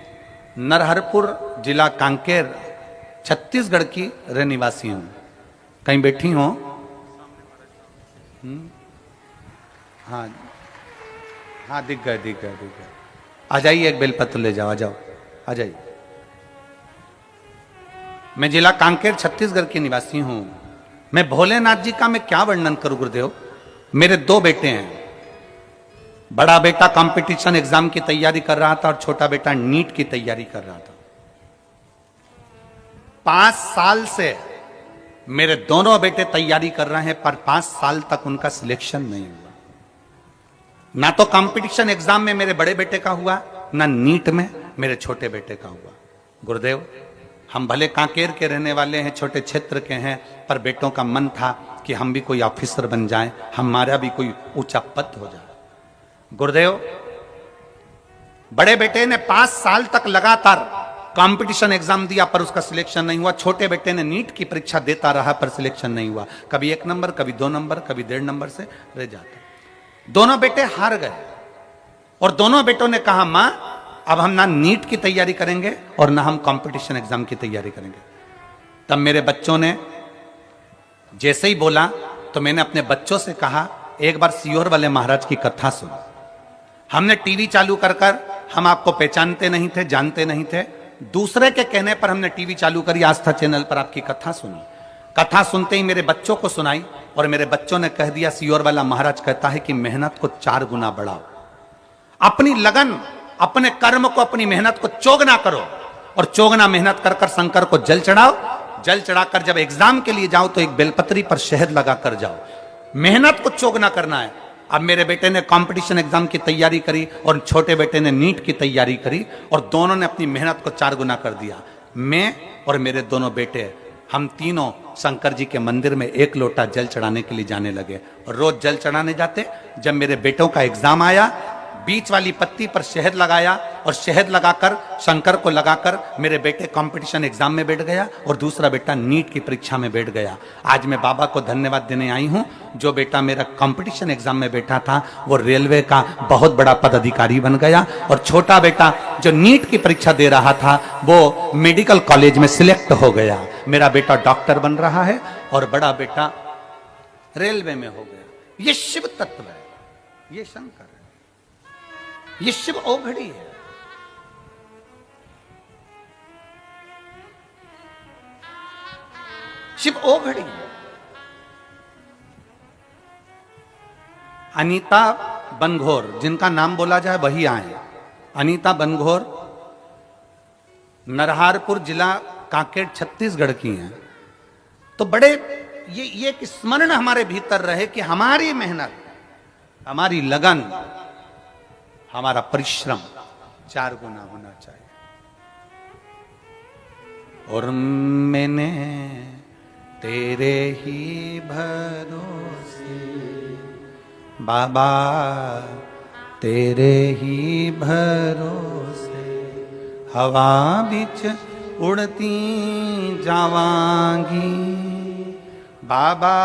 नरहरपुर जिला कांकेर छत्तीसगढ़ की रहनिवासी हूं। कहीं बैठी हो? हाँ हाँ, दिख गए। आ जाइए, एक बेलपत्र ले जाओ, आ जाओ, आ जाइए। मैं जिला कांकेर छत्तीसगढ़ की निवासी हूं। मैं भोलेनाथ जी का मैं क्या वर्णन करूं गुरुदेव। मेरे 2 बेटे हैं। बड़ा बेटा कंपटीशन एग्जाम की तैयारी कर रहा था और छोटा बेटा नीट की तैयारी कर रहा था। 5 साल से मेरे दोनों बेटे तैयारी कर रहे हैं, पर 5 साल तक उनका सिलेक्शन नहीं हुआ। ना तो कंपटीशन एग्जाम में मेरे बड़े बेटे का हुआ, ना नीट में मेरे छोटे बेटे का हुआ। गुरुदेव, हम भले कांकेर के रहने वाले हैं, छोटे क्षेत्र के हैं, पर बेटों का मन था कि हम भी कोई ऑफिसर बन जाएं, हमारा भी कोई ऊंचा पद हो जाए। गुरुदेव, बड़े बेटे ने 5 साल तक लगातार कंपटीशन एग्जाम दिया पर उसका सिलेक्शन नहीं हुआ। छोटे बेटे ने नीट की परीक्षा देता रहा पर सिलेक्शन नहीं हुआ। कभी 1 नंबर, कभी 2 नंबर, कभी 1.5 नंबर से रह जाते। दोनों बेटे हार गए और दोनों बेटों ने कहा, मां अब हम ना नीट की तैयारी करेंगे और ना हम कंपटीशन एग्जाम की तैयारी करेंगे। तब मेरे बच्चों ने जैसे ही बोला तो मैंने अपने बच्चों से कहा, एक बार सियोर वाले महाराज की कथा सुनो। हमने टीवी चालू कर हम आपको पहचानते नहीं थे, जानते नहीं थे, दूसरे के कहने पर हमने टीवी चालू करी, आस्था चैनल पर आपकी कथा सुनी। कथा सुनते ही मेरे बच्चों को सुनाई और मेरे बच्चों ने कह दिया, सियोर वाला महाराज कहता है कि मेहनत को 4 गुना बढ़ाओ, अपनी लगन, अपने कर्म को, अपनी मेहनत को चौगुना करो और चौगुना मेहनत कर कर शंकर को जल चढ़ाओ। जल चढ़ाकर जब एग्जाम के लिए जाओ तो एक बेलपत्री पर शहद लगा कर जाओ। मेहनत को चौगुना करना है। अब मेरे बेटे ने कंपटीशन एग्जाम की तैयारी करी और छोटे बेटे ने नीट की तैयारी करी और दोनों ने अपनी मेहनत को 4 गुना कर दिया। मैं और मेरे दोनों बेटे, हम तीनों शंकर जी के मंदिर में 1 लोटा जल चढ़ाने के लिए जाने लगे और रोज जल चढ़ाने जाते। जब मेरे बेटों का एग्जाम आया, बीच वाली पत्ती पर शहद लगाया और शहद लगाकर शंकर को लगाकर मेरे बेटे कंपटीशन एग्जाम में बैठ गया और दूसरा बेटा नीट की परीक्षा में बैठ गया। आज मैं बाबा को धन्यवाद देने आई हूं। जो बेटा मेरा कंपटीशन एग्जाम में बैठा था वो रेलवे का बहुत बड़ा पदाधिकारी बन गया और छोटा बेटा जो नीट की परीक्षा दे रहा था वो मेडिकल कॉलेज में सिलेक्ट हो गया। मेरा बेटा डॉक्टर बन रहा है और बड़ा बेटा रेलवे में हो गया। ये शिव तत्व है, ये शंकर है, ये शिव ओघड़ी है। शिव ओघड़ी है। अनीता बनघोर, जिनका नाम बोला जाए वही आए। अनीता बनघोर नरहारपुर जिला कांकेर छत्तीसगढ़ की हैं। तो बड़े ये एक स्मरण हमारे भीतर रहे कि हमारी मेहनत, हमारी लगन, हमारा परिश्रम 4 गुना होना चाहिए। और मैंने तेरे ही भरोसे बाबा, तेरे ही भरोसे हवा बिच उड़ती जावांगी बाबा,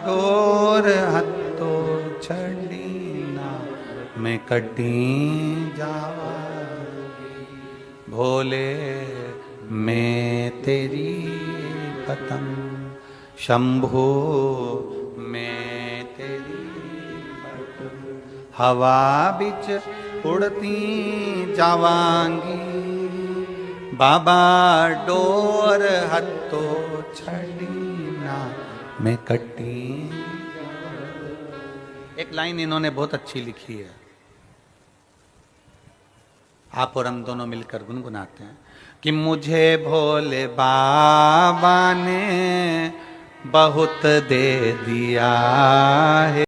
डोर हत्तो छड़ी मैं कटी जावांगी। भोले मैं तेरी पतंग, शंभो मैं तेरी पतंग, हवा बिच उड़ती जावांगी, बाबा डोर हत्तो छड़ी ना मैं कटी। एक लाइन इन्होंने बहुत अच्छी लिखी है, आप और हम दोनों मिलकर गुनगुनाते हैं कि मुझे भोले बाबा ने बहुत दे दिया है।